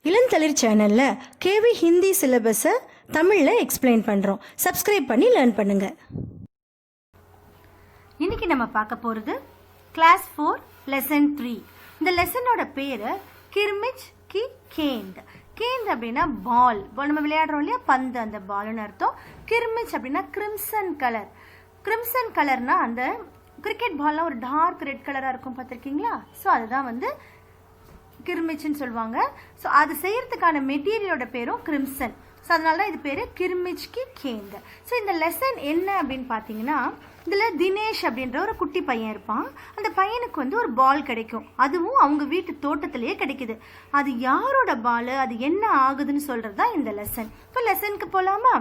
இளந்தளிர் சேனலில் கேவி ஹிந்தி சிலபஸை தமிழில் எக்ஸ்பிளைன் பண்ணுறோம். சப்ஸ்கிரைப் பண்ணி லேர்ன் பண்ணுங்கள். இன்னைக்கு நம்ம பார்க்க போகிறது கிளாஸ் 4 லெசன் 3. இந்த லெசனோட பேர் கிர்மிச் கி கேந்த். கேந்த் அப்படின்னா பால், நம்ம விளையாடுறோம் இல்லையா, பந்து, அந்த பால்னு அர்த்தம். கிர்மிச் அப்படின்னா கிரிம்சன் கலர். கிரிம்சன் கலர்னா அந்த கிரிக்கெட் பால்லாம் ஒரு டார்க் ரெட் கலராக இருக்கும், பார்த்துருக்கீங்களா? ஸோ அதுதான் வந்து கிர்மிச்னு சொல்லுவாங்க. ஸோ அது செய்யறதுக்கான மெட்டீரியலோட பேரும் கிரிம்சன். ஸோ அதனால தான் இது பேர் கிர்மிச் கி கேந்த். ஸோ இந்த லெசன் என்ன அப்படின்னு பார்த்தீங்கன்னா, இதில் தினேஷ் அப்படின்ற ஒரு குட்டி பையன் இருப்பான். அந்த பையனுக்கு வந்து ஒரு பால் கிடைக்கும், அதுவும் அவங்க வீட்டு தோட்டத்திலேயே கிடைக்குது. அது யாரோட பால், அது என்ன ஆகுதுன்னு சொல்கிறது தான் இந்த லெசன். இப்போ லெசனுக்கு போகலாமா?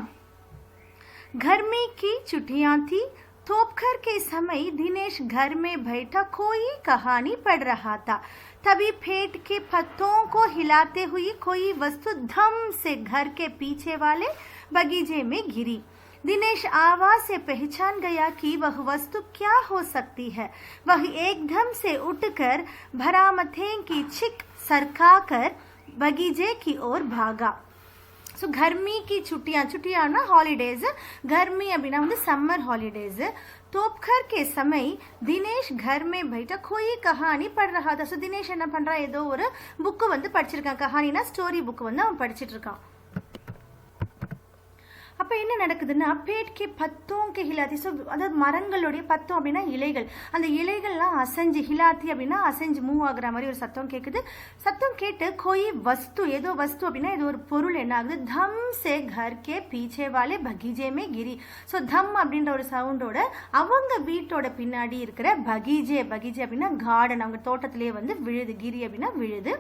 गर्मी की छुट्टियां थी. दोपहर के समय दिनेश घर में बैठा कोई कहानी पढ़ रहा था. तभी पेड़ के पत्तों को हिलाते हुई कोई वस्तु धम से घर के पीछे वाले बगीचे में गिरी. दिनेश आवाज से पहचान गया कि वह वस्तु क्या हो सकती है. वह एकदम से उठकर भरामथे की चिक सरकाकर बगीचे की ओर भागा. ஸோ கர்மி கி छुट्टियाँ हॉलीडेज. गर्मी அப்படின்னா வந்து சம்மர் ஹாலிடேஸ். दोपहर के समय दिनेश घर में बैठा कोई कहानी पढ़ रहा था. ஸோ தினேஷ் என்ன பண்றான், ஏதோ ஒரு புக்கு வந்து படிச்சிருக்கான். கஹானினா ஸ்டோரி புக் வந்து அவன் படிச்சிட்டு இருக்கான். அப்போ என்ன நடக்குதுன்னா, பேட்கே பத்தோங்க ஹிலாத்தி. ஸோ அதாவது மரங்களுடைய பத்தம் அப்படின்னா இலைகள், அந்த இலைகள்லாம் அசைஞ்சு, ஹிலாத்தி அப்படின்னா அசைஞ்சு மூவ் ஆகுற மாதிரி ஒரு சத்தம் கேட்குது. சத்தம் கேட்டு கோயி வஸ்து, ஏதோ வஸ்து அப்படின்னா ஏதோ ஒரு பொருள் என்ன ஆகுது, தம் சே கர்கே பீச்சே வாலே பகீஜே மே கிரி. ஸோ தம் அப்படின்ற ஒரு சவுண்டோட அவங்க வீட்டோட பின்னாடி இருக்கிற பகீஜே, பகீஜே அப்படின்னா கார்டன், அவங்க தோட்டத்திலேயே வந்து விழுது. கிரி அப்படின்னா விழுது.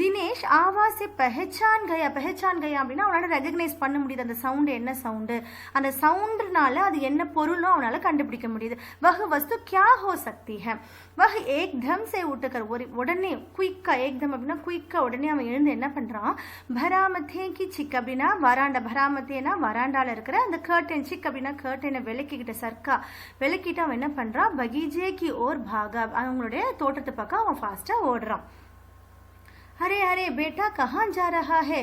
தினேஷ் ஆவாசே பெஹச்சான் கயா. பெஹச்சான் கயா அப்படின்னா அவனால ரெகக்னைஸ் பண்ண முடியுது அந்த சவுண்டு என்ன சவுண்டு, அந்த சவுண்டுனால அது என்ன பொருளும் அவனால கண்டுபிடிக்க முடியுது. வஹ் வஸ்து கியா ஹோ சக்தி ஹை. வஹ் ஏக்தம் சே உட்டகர், ஒரு உடனே குயிக்கா, ஏக்தம் அப்படின்னா குயிக்கா, உடனே அவன் எழுந்து என்ன பண்றான், பராமத்தே கி சிக் அப்படின்னா வராண்டா, பராமத்தேனா வராண்டால இருக்கிற அந்த கர்டன், சிக் அப்படின்னா கர்டனை விலக்கிக்கிட்ட, சர்க்கா விலக்கிட்டு அவன் என்ன பண்றான், பகீஜே கி ஓர் பாகா, அவங்களுடைய தோட்டத்து பக்கம் அவன் ஃபாஸ்டா ஓடுறான். अरे अरे बेटा कहाँ जा रहा है,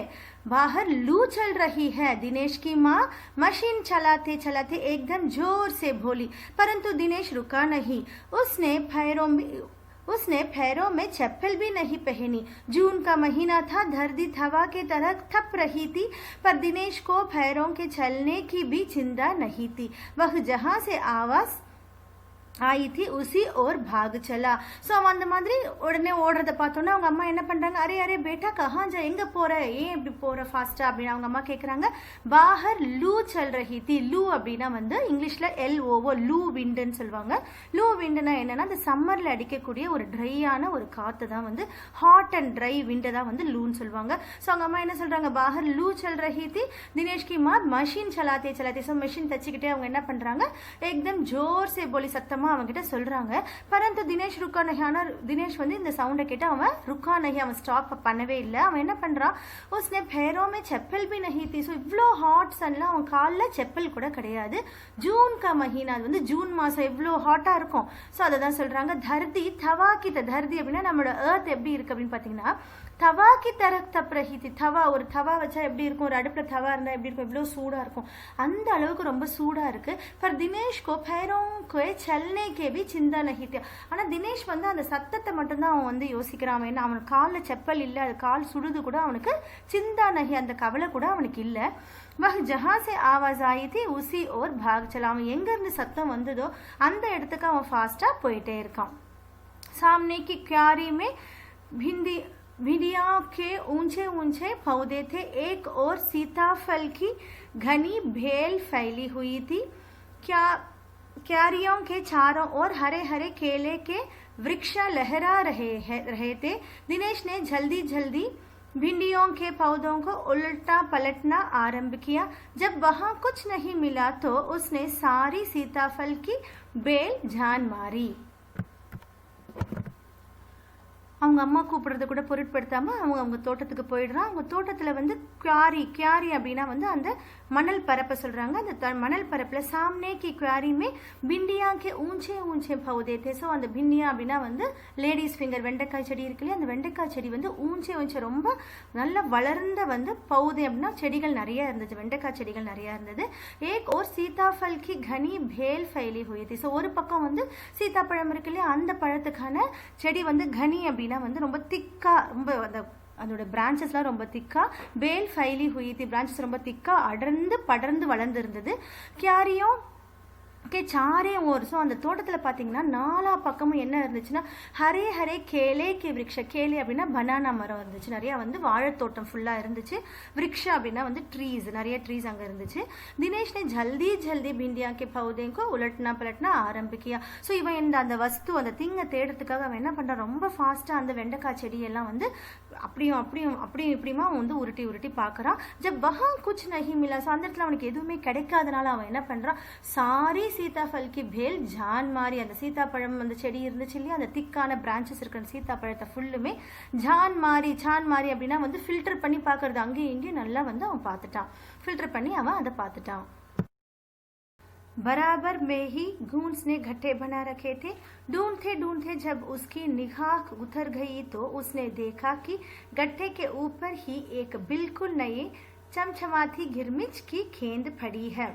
बाहर लू चल रही है. दिनेश की माँ मशीन चलाते चलाते एकदम जोर से बोली. परंतु दिनेश रुका नहीं. उसने पैरों में चप्पल भी नहीं पहनी. जून का महीना था, धरती हवा के तरह थप रही थी, पर दिनेश को पैरों के चलने की भी चिंता नहीं थी. वह जहाँ से आवाज ஆயி थी उसी और भाग चला. ஸோ அவன் அந்த மாதிரி உடனே ஓடுறத பார்த்தோன்னா அவங்க அம்மா என்ன பண்ணுறாங்க, அரே அரே பேட்டா கஹாஞ்சா, எங்கே போகிற, ஏன் இப்படி போகிற ஃபாஸ்ட்டாக அப்படின்னு அவங்க அம்மா கேட்குறாங்க. பாஹர் லூ சல் ரஹி தி. லூ அப்படின்னா வந்து இங்கிலீஷில் LOO, லூ விண்டுன்னு சொல்லுவாங்க. லூ விண்டுனா என்னன்னா, அந்த சம்மரில் அடிக்கக்கூடிய ஒரு ட்ரையான ஒரு காற்று தான் வந்து, ஹாட் அண்ட் ட்ரை விண்டை தான் வந்து லூன்னு சொல்லுவாங்க. ஸோ அவங்க அம்மா என்ன சொல்கிறாங்க, பாஹர் லூ சல் ரஹி தி. தினேஷ்கி மா மஷின் சலாத்தே சலாத்தே. ஸோ மெஷின் தச்சுக்கிட்டே அவங்க என்ன பண்ணுறாங்க, ஏக்தம் ஜோர் சே போலி, சத்தமாக அவன்கிட்ட சொல்றாங்க. பரந்து தினேஷ் ருக்கா நஹி. ஆனா தினேஷ் வந்து இந்த சவுண்டை கேட்டு அவன் ருக்கா நஹி, அவன் ஸ்டாப் பண்ணவே இல்லை. அவன் என்ன பண்றான், உஸ்னே பேரோ மே செப்பல் பி நஹி தி. ஸோ இவ்வளோ ஹாட் சன்ல அவன் காலில் செப்பல் கூட கிடையாது. ஜூன் கா மஹீனா, அது வந்து ஜூன் மாசம் எவ்வளோ ஹாட்டா இருக்கும். ஸோ அதை தான் சொல்றாங்க. தர்தி தவா கிட்ட. தர்தி அப்படின்னா நம்மளோட எர்த் எப்படி இருக்கு அப்படின்னு பார்த்தீங்கன்னா, தவா கி தரக் தப் ரஹி தி. தவா, ஒரு தவா வச்சா எப்படி இருக்கும், ஒரு அடுப்பில் தவா இருந்தால் எப்படி இருக்கும், எவ்வளோ சூடாக இருக்கும், அந்த அளவுக்கு ரொம்ப சூடாக இருக்கு. பர் தினேஷ் கோ பேரோம் கோ சல்னே கே பி சிந்தா நஹி தி. ஆனால் தினேஷ் வந்து அந்த சத்தத்தை மட்டும்தான் அவன் வந்து யோசிக்கிறான். அவன் என்ன, அவன் காலில் செப்பல் இல்லை, அது கால் சுடுது கூட அவனுக்கு சிந்தா நஹி, அந்த கவலை கூட அவனுக்கு இல்லை. வஹ் ஜஹாं से आवाज आई थी उसी और भाग चला. அவன் எங்கேருந்து சத்தம் வந்ததோ அந்த இடத்துக்கு அவன் ஃபாஸ்ட்டாக போயிட்டே இருக்கான். सामने की क्यारी में भिंडियों के ऊंचे ऊंचे पौधे थे. एक और सीताफल की घनी भेल फैली हुई थी. क्यारियों के चारों ओर हरे हरे केले के वृक्ष लहरा रहे थे. दिनेश ने जल्दी जल्दी भिंडियों के पौधों को उल्टा पलटना आरंभ किया. जब वहां कुछ नहीं मिला तो उसने सारी सीताफल की बेल जान मारी. அவங்க அம்மா கூப்பிடுறத கூட பொருட்படுத்தாமல் அவங்க தோட்டத்துக்கு போயிடுறான். அவங்க தோட்டத்தில் வந்து क्यारी அப்படின்னா வந்து அந்த மணல் பரப்பை சொல்கிறாங்க. அந்த மணல் பரப்பில் सामने की क्यारी में भिंडिया के ऊंचे ऊंचे पौधे थे. ஸோ அந்த भिंडिया அப்படின்னா வந்து லேடிஸ் ஃபிங்கர் வெண்டைக்காய் செடி இருக்கு இல்லையா, அந்த வெண்டைக்காய் செடி வந்து ஊஞ்சே ஊஞ்சே ரொம்ப நல்ல வளர்ந்த வந்து பௌதே அப்படின்னா செடிகள் நிறைய இருந்தது, வெண்டைக்காய் செடிகள் நிறைய இருந்தது. ஏக் ஓர் சீதாஃபல் கி கனி பேல் ஃபைலி हुई थी. ஸோ ஒரு பக்கம் வந்து சீதாப்பழம் இருக்கு இல்லையா, அந்த பழத்துக்கான செடி வந்து கனி அப்படின்னா வந்து ரொம்ப திக்கா, ரொம்ப அந்த அதோட பிரான்ச்சஸ்லாம் ரொம்ப திக்கா, பேல் ஃபைலி ஹுயித்தி பிரான்ச்சஸ் ரொம்ப திக்கா அடர்ந்து படர்ந்து வளர்ந்து இருந்தது. கியாரியும் ஓகே சாரே ஓர். ஸோ அந்த தோட்டத்தில் பார்த்தீங்கன்னா நாலா பக்கமும் என்ன இருந்துச்சுன்னா ஹரே ஹரே கேலே கே விரக்ஷ. கேலே அப்படின்னா பனானா மரம் இருந்துச்சு, நிறையா வந்து வாழைத்தோட்டம் ஃபுல்லாக இருந்துச்சு. விரக்ஷா அப்படின்னா வந்து ட்ரீஸ், நிறைய ட்ரீஸ் அங்கே இருந்துச்சு. தினேஷ் ने ஜல்தி ஜல்தி भिंडिया के पौधे को उलटना पलटना आरंभ किया. ஸோ இவன் அந்த வஸ்து அந்த திங்கை தேடுறதுக்காக அவன் என்ன பண்ணுறான், ரொம்ப ஃபாஸ்ட்டாக அந்த வெண்டைக்காய் செடியெல்லாம் வந்து அப்படியும் அப்படியும் அப்படியும் இப்படியுமா வந்து உருட்டி உருட்டி பார்க்குறான். ஜப் வஹா குச் நஹி மிலா. ஸோ அந்த இடத்துல அவனுக்கு எதுவுமே கிடைக்காதனால அவன் என்ன பண்ணுறான், சாரி சீதாஃபல் கி பேல் ஜான் மாறி, அந்த சீதாப்பழம் அந்த செடி இருந்துச்சு இல்லையா, அந்த திக்கான பிரான்ச்சஸ் இருக்கிற சீதாப்பழத்தை ஃபுல்லுமே ஜான் மாறி அப்படின்னா வந்து ஃபில்டர் பண்ணி பார்க்கறது, அங்கேயும் இங்கேயும் நல்லா வந்து அவன் பார்த்துட்டான், ஃபில்டர் பண்ணி அவன் அதை பார்த்துட்டான். बराबर में ही घूंस ने गट्ठे बना रखे थे. ढूंढते ढूंढते जब उसकी निगाह उतर गई तो उसने देखा कि गट्ठे के ऊपर ही एक बिल्कुल नई चमचमाती गिरमिच की गेंद पड़ी है.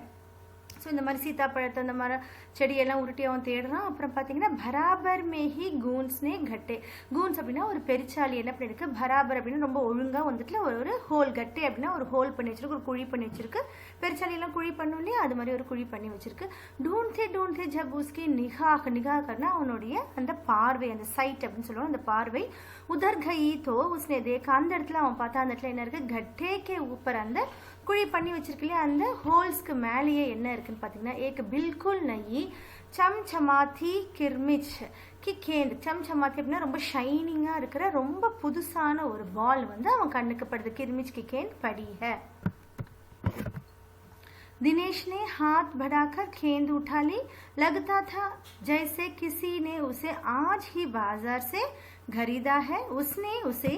ஸோ இந்த மாதிரி சீதாப்பழத்தை அந்த மாதிரி செடியெல்லாம் உருட்டி அவன் தேடுறான். அப்புறம் பார்த்தீங்கன்னா பராபர் மேஹி கூன்ஸ்னே கட்டே. கூன்ஸ் அப்படின்னா ஒரு பெருச்சாளி என்ன பண்ணிருக்கு, பராபர் அப்படின்னு ரொம்ப ஒழுங்காக வந்துட்டு ஒரு ஹோல், கட்டே அப்படின்னா ஒரு ஹோல் பண்ணி வச்சிருக்கு, ஒரு குழி பண்ணி வச்சிருக்கு. பெருச்சாலியெல்லாம் குழி பண்ணும் இல்லையா, அது மாதிரி ஒரு குழி பண்ணி வச்சிருக்கு. டூன்தே டூன்தே ஜப் உஸ்கி நிகாகன்னா அவனுடைய அந்த பார்வை, அந்த சைட் அப்படின்னு சொல்லுவாங்க, அந்த பார்வை. உதர் கயி தோ உஸ்னே தேக்கா, அந்த இடத்துல அவன் பார்த்தா அந்த இடத்துல என்ன இருக்கு, கட்டே கே ஊப்பர் அந்த குழி பண்ணி வச்சிருக்கு இல்லையா, அந்த ஹோல்ஸ்க்கு மேலேயே என்ன இருக்குன்னு பார்த்தீங்கன்னா ஏக் பில்குல் நயி சம்சமாத்தி கிர்மிச் கி கேந்த். சம்சமாத்தி அப்படின்னா ரொம்ப ஷைனிங்காக இருக்கிற ரொம்ப புதுசான ஒரு பால் வந்து அவன் கண்ணுக்கு படுது. கிர்மிச் கி கேந்த் படி है. दिनेश ने हाथ बढ़ाकर गेंद उठा ली. लगता था जैसे किसी ने उसे आज ही बाजार से खरीदा है. उसने उसे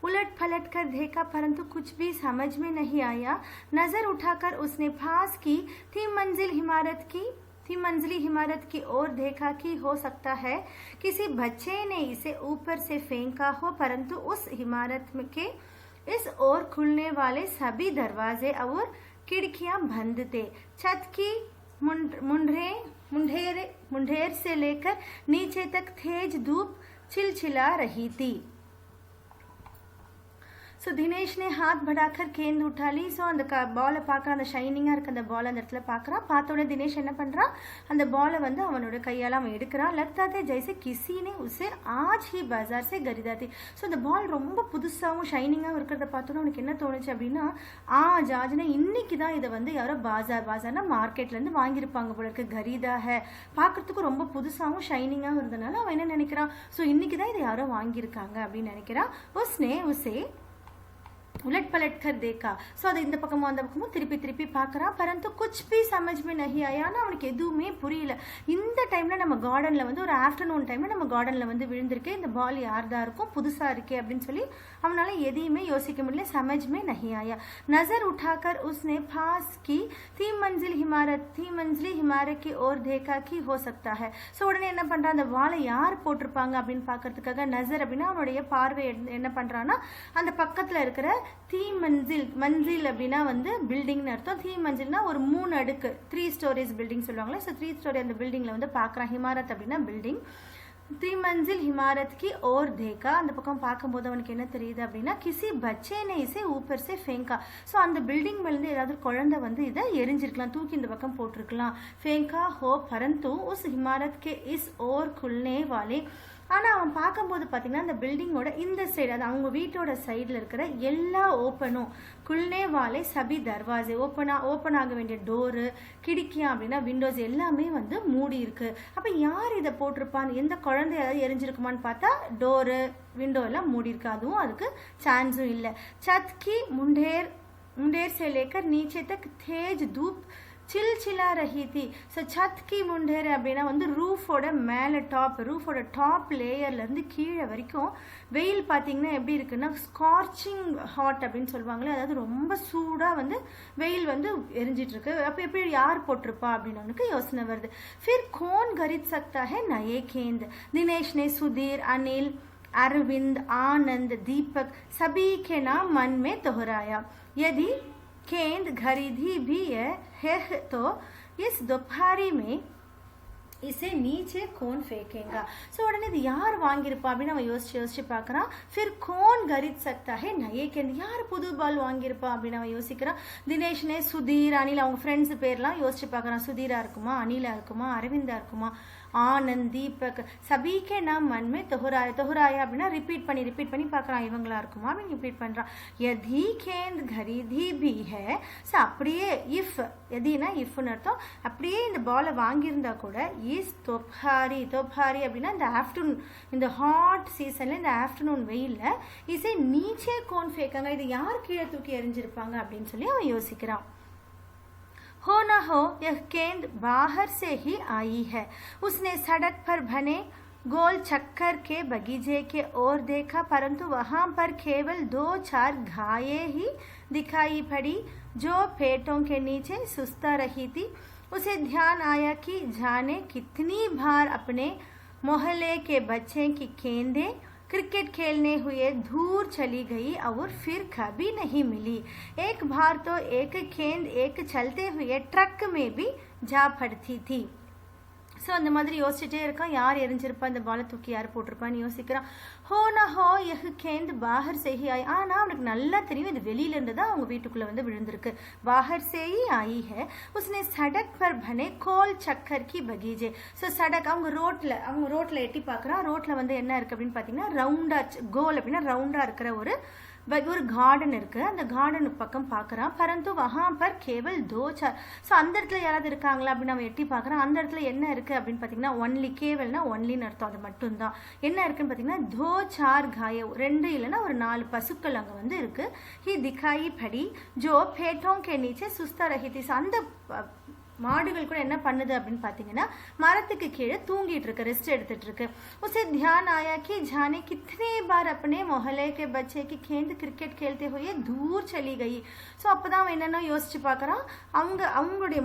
उलट पलट कर देखा परंतु कुछ भी समझ में नहीं आया. नजर उठाकर उसने पास की तीन मंजिली इमारत की ओर देखा कि हो सकता है किसी बच्चे ने इसे ऊपर से फेंका हो, परंतु उस इमारत के इस ओर खुलने वाले सभी दरवाजे और खिड़कियां बंद थे. छत की मुंडेर से लेकर नीचे तक तेज धूप चिलचिला रही थी. ஸோ தினேஷ் ने हाथ बढ़ाकर गेंद उठा ली. ஸோ அந்த பாலை பார்க்குறான், அந்த ஷைனிங்காக இருக்க அந்த பால் அந்த இடத்துல பார்க்குறான். பார்த்தோன்னே தினேஷ் என்ன பண்ணுறான், அந்த பாலை வந்து அவனோட கையால் அவன் எடுக்கிறான். லக்தாத்தே ஜெய்சே கிசினே உசே ஆஜ் ஹி பஜார் சே கரிதாத்தி. ஸோ அந்த பால் ரொம்ப புதுசாகவும் ஷைனிங்காகவும் இருக்கிறத பார்த்தோன்னா அவனுக்கு என்ன தோணுச்சு அப்படின்னா, ஆஜ்னா இன்னைக்கு தான் இதை வந்து யாரோ பாஜார்னா மார்க்கெட்லேருந்து வாங்கியிருப்பாங்க போல இருக்கு. கரிதாக பார்க்குறதுக்கு ரொம்ப புதுசாகவும் ஷைனிங்காகவும் இருந்தனால அவன் என்ன நினைக்கிறான், ஸோ இன்னைக்கு தான் இதை யாரோ வாங்கியிருக்காங்க அப்படின்னு நினைக்கிறான். உசே उलट पलट कर देखा. ஸோ அது இந்த பக்கமும் அந்த பக்கமும் திருப்பி திருப்பி பார்க்குறான். பரந்து குச் பி சமஜ் மே நஹி ஆயான்னு அவனுக்கு எதுவுமே புரியல. இந்த டைமில் நம்ம கார்டனில் வந்து ஒரு ஆஃப்டர்நூன் டைமில் நம்ம கார்டனில் வந்து விழுந்திருக்கே, இந்த பால் யார்தான் இருக்கும், புதுசாக இருக்கே அப்படின்னு சொல்லி அவனால் எதையுமே யோசிக்க முடியல. சமஜ் மே நஹி ஆயா. நசர் உठाकर उसने पास की तीन मंजिली इमारत की ओर देखा कि हो सकता है. ஸோ உடனே என்ன பண்ணுறான், அந்த வாழை யார் போட்டிருப்பாங்க அப்படின்னு பார்க்கறதுக்காக நசர் அப்படின்னா அவனுடைய பார்வை என்ன பண்ணுறான்னா அந்த பக்கத்தில் இருக்கிற தீ மஞ்சில் அப்படின்னா வந்து பில்டிங்னு அர்த்தம். தீ மஞ்சில்னா ஒரு 3 அடுக்கு 3 ஸ்டோரிஸ் பில்டிங் சொல்லுவாங்களே. ஸோ 3 ஸ்டோரி அந்த பில்டிங்கில் வந்து பார்க்குறான். ஹிமாரத் அப்படின்னா பில்டிங். 3 मंजिल इमारत की ओर देखा. அந்த பக்கம் பார்க்கும்போது அவனுக்கு என்ன தெரியுது அப்படின்னா கிசி பச்சே ने इसे ऊपर से फेंका. ஸோ அந்த பில்டிங் மேலேருந்து ஏதாவது குழந்தை வந்து இதை எரிஞ்சிருக்கலாம், தூக்கி இந்த பக்கம் போட்டிருக்கலாம். फेंका हो परंतु उस इमारत के इस ओर खुलने वाले. ஆனால் அவன் பார்க்கும்போது பார்த்தீங்கன்னா அந்த பில்டிங்கோட இந்த சைடு, அது அவங்க வீட்டோட சைடில் இருக்கிற எல்லா ஓப்பனும் குல்னே வாலே சபி தர்வாசே ஓப்பன் ஆக வேண்டிய டோரு, கிடிக்கியா அப்படின்னா விண்டோஸ் எல்லாமே வந்து மூடி இருக்கு. அப்போ யார் இதை போட்டிருப்பான்னு, எந்த குழந்தை ஏதாவது எரிஞ்சிருக்குமான்னு பார்த்தா டோரு விண்டோ எல்லாம் மூடி இருக்கு, அதுவும் அதுக்கு சான்ஸும் இல்லை. சத் கி मुंडेर से लेकर नीचे तक तेज धूप चिलचिला रही थी. ஸோ சத் கி முண்டேர் அப்படின்னா வந்து ரூஃபோட மேலே ரூஃபோட டாப் லேயர்லேருந்து கீழே வரைக்கும் வெயில் பார்த்தீங்கன்னா எப்படி இருக்குன்னா ஸ்கார்ச்சிங் ஹாட் அப்படின்னு சொல்லுவாங்களே, அதாவது ரொம்ப சூடாக வந்து வெயில் வந்து எரிஞ்சிட்டு இருக்கு. அப்போ எப்படி யார் போட்டிருப்பா அப்படின்னு உனக்கு யோசனை வருது. फिर कौन खरीद सकता है नए गेंद. दिनेश ने सुधीर, अनिल, अरविंद, आनंद, दीपक सभी के नाम मन में दोहराया. यदि गेंद खरीदी भी है तो इस दोपहरी में इसे नीचे कौन फेंकेगा. ஸோ உடனே இது யார் வாங்கியிருப்பா அப்படின்னு அவன் யோசிச்சு பார்க்குறான். फिर कौन खरीद सकता है नए गेंद. யார் புது பால் வாங்கியிருப்பா அப்படின்னு அவன் யோசிக்கிறான். தினேஷ்னே, சுதீர், அனில் அவங்க ஃப்ரெண்ட்ஸ் பேர்லாம் யோசிச்சு பார்க்குறான். சுதீரா இருக்குமா, அனிலா இருக்குமா, அரவிந்தா இருக்குமா, ஆனந்த், தீபக் சபீக்கே நாம் மன்மே தொகுராய அப்படின்னா ரிப்பீட் பண்ணி பார்க்குறான். இவங்களா இருக்குமா அப்படின்னு ரிப்பீட் பண்ணுறான். எதி கேந்த் கரீதி பி ஹே. ஸோ அப்படியே இஃப், எதினா இஃப்னு அர்த்தம். அப்படியே இந்த பாலை வாங்கியிருந்தா கூட இஸ் தொப்ஹாரி அப்படின்னா இந்த ஆஃப்டர்நூன், இந்த ஹாட் சீசனில் இந்த ஆஃப்டர்நூன் வெயிலில் இசை நீச்சே கோன் ஃபேக்காங்க, இது யார் கீழே தூக்கி எறிஞ்சிருப்பாங்க அப்படின்னு சொல்லி அவன் யோசிக்கிறான். हो न हो यह गेंद बाहर से ही आई है. उसने सड़क पर बने गोल चक्कर के बगीचे के ओर देखा, परंतु वहां पर केवल 2-4 घायें ही दिखाई पड़ी जो पेटों के नीचे सुस्ता रही थी. उसे ध्यान आया कि जाने कितनी बार अपने मोहल्ले के बच्चे की गेंदें क्रिकेट खेलने हुए दूर चली गई और फिर कभी नहीं मिली. एक बार तो एक गेंद एक चलते हुए ट्रक में भी जा पड़ती थी. ஸோ அந்த மாதிரி யோசிச்சுட்டே இருக்கான். யார் எரிஞ்சிருப்பா, இந்த பாலை தூக்கி யார் போட்டிருப்பான்னு யோசிக்கிறான். ஹோ ந ஹோ யஹ் கேந்த் பாஹர் சேஹி ஆயி. ஆனால் அவனுக்கு நல்லா தெரியும் இது வெளியிலேருந்து தான் அவங்க வீட்டுக்குள்ளே வந்து விழுந்திருக்கு. பாஹர் சேஹி ஆயி ஹே. உஸ்னே சடக் பர் பனே கோல் சக்கர் கி பகீஜே. ஸோ சடக் அவங்க ரோட்டில் எட்டி பார்க்குறான். ரோட்டில் வந்து என்ன இருக்குது அப்படின்னு பார்த்தீங்கன்னா ரவுண்டாக, கோல் அப்படின்னா ரவுண்டாக இருக்கிற ஒரு கார்டன் இருக்கு. அந்த கார்டன் பக்கம் பார்க்குறான். பரந்து வஹாம் பர் கேவல் 2-4. ஸோ அந்த இடத்துல யாராவது இருக்காங்களா அப்படின்னு அவன் எட்டி பார்க்குறான். அந்த இடத்துல என்ன இருக்கு அப்படின்னு பார்த்தீங்கன்னா ஒன்லி, கேவல்னா ஒன்லின்னு அர்த்தம், அது மட்டும்தான். என்ன இருக்குன்னு பார்த்தீங்கன்னா 2-4 காய, 2 இல்லைன்னா ஒரு 4 பசுக்கள் அங்கே வந்து இருக்கு. ஹி திகாயி படி ஜோ பேட்டோं के नीचे सुस्ता रही थी. அந்த மாடுகள் கூட என்ன பண்ணுது அப்படின்னு பார்த்தீங்கன்னா மரத்துக்கு கீழே தூங்கிட்டு இருக்கு, ரெஸ்ட் எடுத்துட்டு இருக்கு. उसे ध्यान आया कि जाने कितने बार अपने मोहल्ले के बच्चे की गेंद क्रिकेट खेलते हुए दूर चली गई. ஸோ அப்போதான் அவன் என்னென்ன யோசிச்சு பார்க்குறான். அவங்களுடைய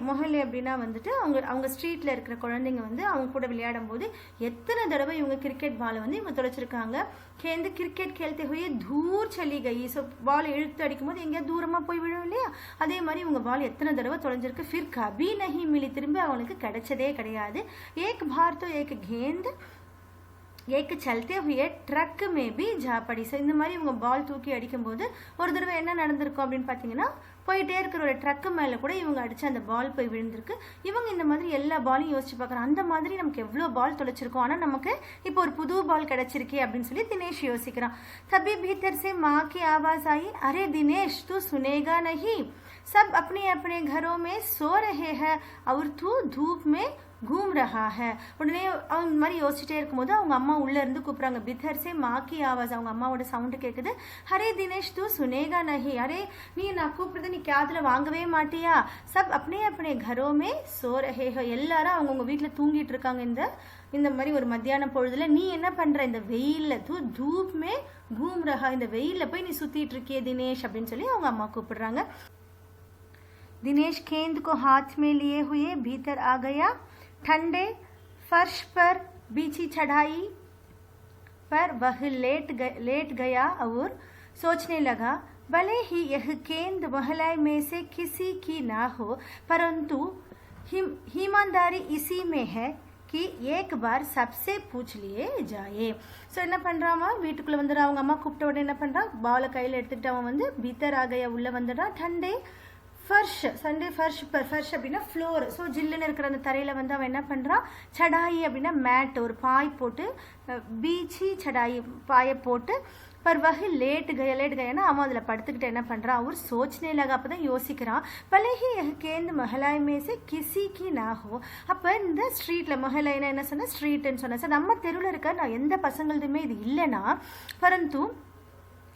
மொஹல்லே அப்படின்னா வந்துட்டு அவங்க ஸ்ட்ரீட்டில் இருக்கிற குழந்தைங்க வந்து அவங்க கூட விளையாடும் போது எத்தனை தடவை இவங்க கிரிக்கெட் பாலை வந்து இவங்க தொலைச்சிருக்காங்க. கேந்து கிரிக்கெட் கேள்த்தே ஹுயே தூர் சலி கை. ஸோ பால் இழுத்து அடிக்கும் போது எங்கேயா தூரமாக போய் விழும் இல்லையா, அதே மாதிரி இவங்க பால் எத்தனை தடவை தொலைஞ்சிருக்கு. ஃபிர் கபி நஹி மிலி, திரும்பி அவனுக்கு கிடைச்சதே கிடையாது. ஏக் பார் தோ ஏக் கேந்த் ஏக்கு சல்தே ஹுயே ட்ரக் மேபி ஜாப்படி. ஸோ இந்த மாதிரி இவங்க பால் தூக்கி அடிக்கும்போது ஒரு தடவை என்ன நடந்திருக்கும் அப்படின்னு பார்த்தீங்கன்னா போயிட்டே இருக்கிற ஒரு ட்ரக்கு மேலே கூட இவங்க அடித்து அந்த பால் போய் விழுந்திருக்கு. இவங்க இந்த மாதிரி எல்லா பாலையும் யோசிச்சு பார்க்குறாங்க. அந்த மாதிரி நமக்கு எவ்வளோ பால் தொலைச்சிருக்கோம், ஆனால் நமக்கு இப்போ ஒரு புது பால் கிடைச்சிருக்கே அப்படின்னு சொல்லி தினேஷ் யோசிக்கிறான். தபி பீத்தர் से माँ की आवाज आई, अरे दिनेश तू सुनेगा नहीं, सब अपने अपने घरों में सो रहे हैं और तू धूप में घूम रहा है. உடனே அவங்க இந்த மாதிரி யோசிச்சுட்டே இருக்கும்போது அவங்க அம்மா உள்ளே இருந்து கூப்பிட்றாங்க. பித்தர்ஸே மாக்கி ஆவாஸ், அவங்க அம்மாவோட சவுண்டு கேட்குது. ஹரே தினேஷ் தூ சுனேகா நஹி. அரே நீ நான் கூப்பிடுறது நீ காதில் வாங்கவே மாட்டியா. சப் அப்னே அப்னே கரோமே சோ ரஹே ஹோ. எல்லாரும் அவங்கவுங்க வீட்டில் தூங்கிட்டு இருக்காங்க இந்த மாதிரி ஒரு மத்தியான பொழுதுல. நீ என்ன பண்ற இந்த வெயிலில், தூ தூப் மே கூம் ரஹா, இந்த வெயிலில் போய் நீ சுற்றிட்டு இருக்கியே தினேஷ் அப்படின்னு சொல்லி அவங்க அம்மா கூப்பிடுறாங்க. दिनेश गेंद को हाथ में लिए हुए भीतर आ गया. ठंडे फर्श पर बिछी चढ़ाई पर वह लेट गया और सोचने लगा, भले ही यह गेंद मोहल्ले में से किसी की ना हो, परंतु ईमानदारी इसी में है कि एक बार सबसे पूछ लिए जाए. ஸோ என்ன பண்ணுறாமா, வீட்டுக்குள்ளே வந்துடுறான். அவங்க அம்மா கூப்பிட்ட உடனே என்ன பண்ணுறான், பாலை கையில் எடுத்துக்கிட்டு அவன் வந்து பீத்தர் ஆகையா உள்ளே வந்துடுறான். டண்டே ஃபர்ஷ், சண்டே ஃபர்ஷ் அப்படின்னா ஃப்ளோர். ஸோ ஜில்லுன்னு இருக்கிற அந்த தரையில் வந்து அவன் என்ன பண்ணுறான், சடாயி அப்படின்னா மேட், ஒரு பாய் போட்டு, பீச்சி சடாயி பாயை போட்டு, பர் வகை லேட் கயானா அவன் அதில் படுத்துக்கிட்டு என்ன பண்ணுறான், அவர் சோச்சனே லகா. அப்போ தான் யோசிக்கிறான், பலஹி கேந்து மஹலாய் மேசே கிசிக்கு நாகோ. அப்போ இந்த ஸ்ட்ரீட்டில், மஹலாய்னா என்ன சொன்னால் ஸ்ட்ரீட்டுன்னு சொன்னேன். சார் நம்ம தெருவில் இருக்க நான் எந்த பசங்களுதுமே இது இல்லைன்னா, பரந்து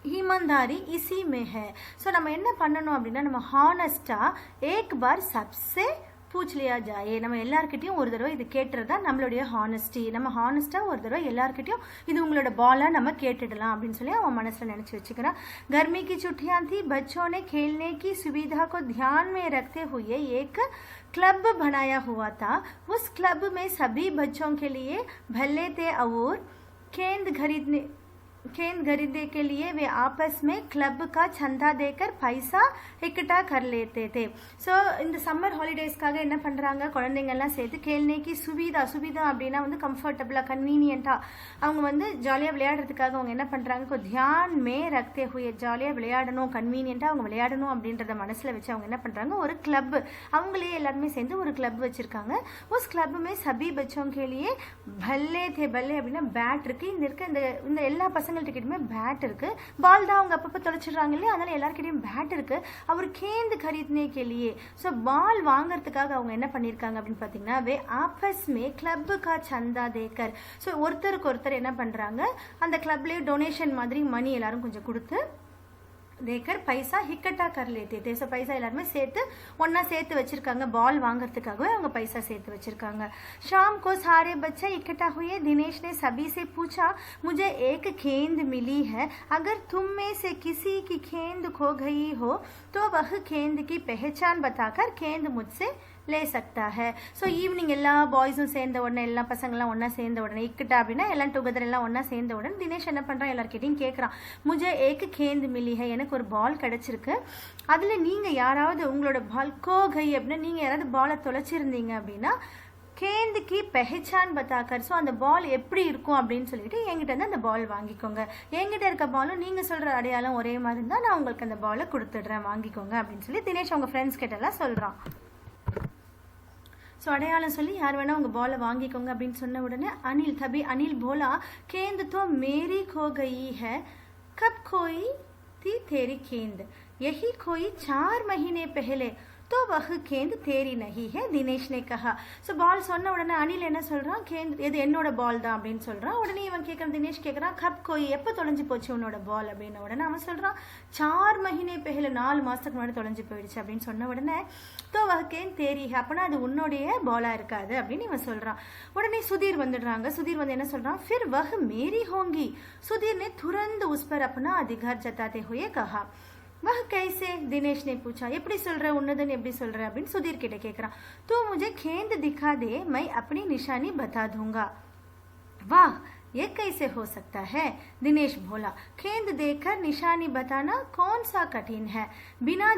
ईमानदारी इसी में है. ஸோ நம்ம என்ன பண்ணணும் அப்படின்னா நம்ம ஹானஸ்டாக एक बार सबसे पूछ लिया जाए. நம்ம எல்லார்கிட்டையும் ஒரு தடவை இது கேட்டுறதா நம்மளுடைய ஹானஸ்டி. நம்ம ஹானஸ்ட்டாக ஒரு தடவை எல்லார்கிட்டையும் இது உங்களோட பாலாக நம்ம கேட்டுடலாம் அப்படின்னு சொல்லி அவன் மனசில் நினச்சி வச்சுக்கிறான். गर्मी की छुट्टियां थी. बच्चों ने खेलने की सुविधा को ध्यान में रखते हुए एक क्लब बनाया हुआ था. उस क्लब में सभी बच्चों के लिए भले थे और गेंद खरीदने के लिए वे आपस में क्लब का चंदा देकर पैसा इकट्ठा कर लेते थे. ஸோ இந்த சம்மர் ஹாலிடேஸ்க்காக என்ன பண்ணுறாங்க, குழந்தைங்கள்லாம் சேர்த்து கேள்னைக்கு சுவிதா அப்படின்னா வந்து கம்ஃபர்டபுளாக கன்வீனியண்ட்டாக அவங்க வந்து ஜாலியாக விளையாடுறதுக்காக அவங்க என்ன பண்ணுறாங்க, தியான் மே ரக்தே ஹுயே, ஜாலியாக விளையாடணும், கன்வீனியண்ட்டாக அவங்க விளையாடணும் அப்படின்றத மனசில் வச்சு அவங்க என்ன பண்ணுறாங்க, ஒரு கிளப் அவங்களே எல்லாருமே சேர்ந்து ஒரு கிளப் வச்சுருக்காங்க. உஸ் கிளப் மே சபி பச்சோं के लिए भल्ले थे. भल्ले அப்படின்னா பேட் இருக்குது. இந்த எல்லா பசங்கள்கிட்ட கிட்டயுமே பேட் இருக்குது. பால் தான் அவங்க அப்பப்போ தொலைச்சிடுறாங்க இல்லையா, அதனால எல்லாருக்கிட்டையும் பேட் இருக்குது. அவர் கேந்து खरीदने के लिए, ஸோ பால் வாங்கிறதுக்காக அவங்க என்ன பண்ணியிருக்காங்க அப்படின்னு பார்த்தீங்கன்னா, வே ஆப்பஸ் மே கிளப் கா சந்தா தேக்கர், ஸோ ஒருத்தருக்கு ஒருத்தர் என்ன பண்ணுறாங்க, அந்த கிளப்லேயே டொனேஷன் மாதிரி மணி எல்லாரும் கொஞ்சம் கொடுத்து देकर पैसा इकट्ठा कर लेते थे. ஸோ பைசா எல்லாருமே சேர்த்து ஒன்றா சேர்த்து வச்சுருக்காங்க. பால் வாங்கிறதுக்காகவே அவங்க பைசா சேர்த்து வச்சுருக்காங்க. शाम को सारे बच्चे इकट्ठा हुए. दिनेश ने सभी से पूछा, मुझे एक गेंद मिली है. अगर तुम में से किसी की गेंद खो गई हो तो वह गेंद की पहचान बताकर गेंद मुझसे ले सकता है. ஸோ ஈவினிங் எல்லா பாய்ஸும் சேர்ந்த உடனே, எல்லா பசங்கள்லாம் ஒன்றா சேர்ந்த உடனே, இக்கிட்டா அப்படின்னா எல்லாம் டுகெதர் எல்லாம் ஒன்றா சேர்ந்த உடனே தினேஷ் என்ன பண்ணுறான், எல்லாருக்கிட்டையும் கேட்குறான், முஜே ஏக்கு கேந்து மிலி ஹை, எனக்கு ஒரு பால் கிடச்சிருக்கு. அதில் நீங்கள் யாராவது உங்களோட பால் கோகை அப்படின்னா நீங்கள் யாராவது பாலை தொலைச்சிருந்தீங்க அப்படின்னா கேந்துக்கு பெஹச்சான் பத்தாக்கர், ஸோ அந்த பால் எப்படி இருக்கும் அப்படின்னு சொல்லிட்டு என்கிட்ட வந்து அந்த பால் வாங்கிக்கோங்க. என்கிட்ட இருக்க பாலும் நீங்கள் சொல்கிற அடையாளம் ஒரே மாதிரி இருந்தால் நான் உங்களுக்கு அந்த பாலை கொடுத்துட்றேன், வாங்கிக்கோங்க அப்படின்னு சொல்லி தினேஷ் அவங்க ஃப்ரெண்ட்ஸ் கிட்டலாம் சொல்கிறான். ஸோ அடையாளம் சொல்லி யார் வேணால் உங்கள் பாலை வாங்கிக்கோங்க அப்படின்னு சொன்ன உடனே அனில் போலா, கேந்து தோ மேரி கோ கயி ஹை, கப் கோயி थी तेरी गेंद, यही कोई 4 महीने पहले तो वह गेंद तेरी नहीं है, दिनेश ने कहा. ஸோ பால் சொன்ன உடனே அனில் என்ன சொல்கிறான், கேந்த் இது என்னோட பால் தான் அப்படின்னு சொல்கிறான். உடனே இவன் கேட்குறான், தினேஷ் கேட்குறான், கப் கோய் எப்போ தொலைஞ்சு போச்சு உன்னோட பால் அப்படின்ன உடனே அவன் சொல்கிறான், 4 மஹினே பெஹல 4 மாதத்துக்கு முன்னாடி தொலைஞ்சு போயிடுச்சு அப்படின்னு சொன்ன உடனே தோ வஹ் கேந்த் தேரி ஹை, அப்போனா அது உன்னுடைய பாலாக இருக்காது அப்படின்னு இவன் சொல்கிறான். உடனே சுதீர் வந்துடுறாங்க. சுதீர் வந்து என்ன சொல்கிறான், फिर वह मेरी होंगी. सुधीर ने तुरंत उस पर अपना अधिकार जताते हुए कहा. वह कैसे, दिनेश ने पूछा. எப்படி சொல்ற, உன்னதுன்னு எப்படி சொல்ற அப்படின்னு சுதீர் கிட்ட கேட்குறான். तू मुझे गेंद दिखा दे, मैं अपनी निशानी बता दूंगा. वाह, ये कैसे हो सकता है, दिनेश बोला. गेंद देखकर निशानी बताना कौन सा कठिन है, बिना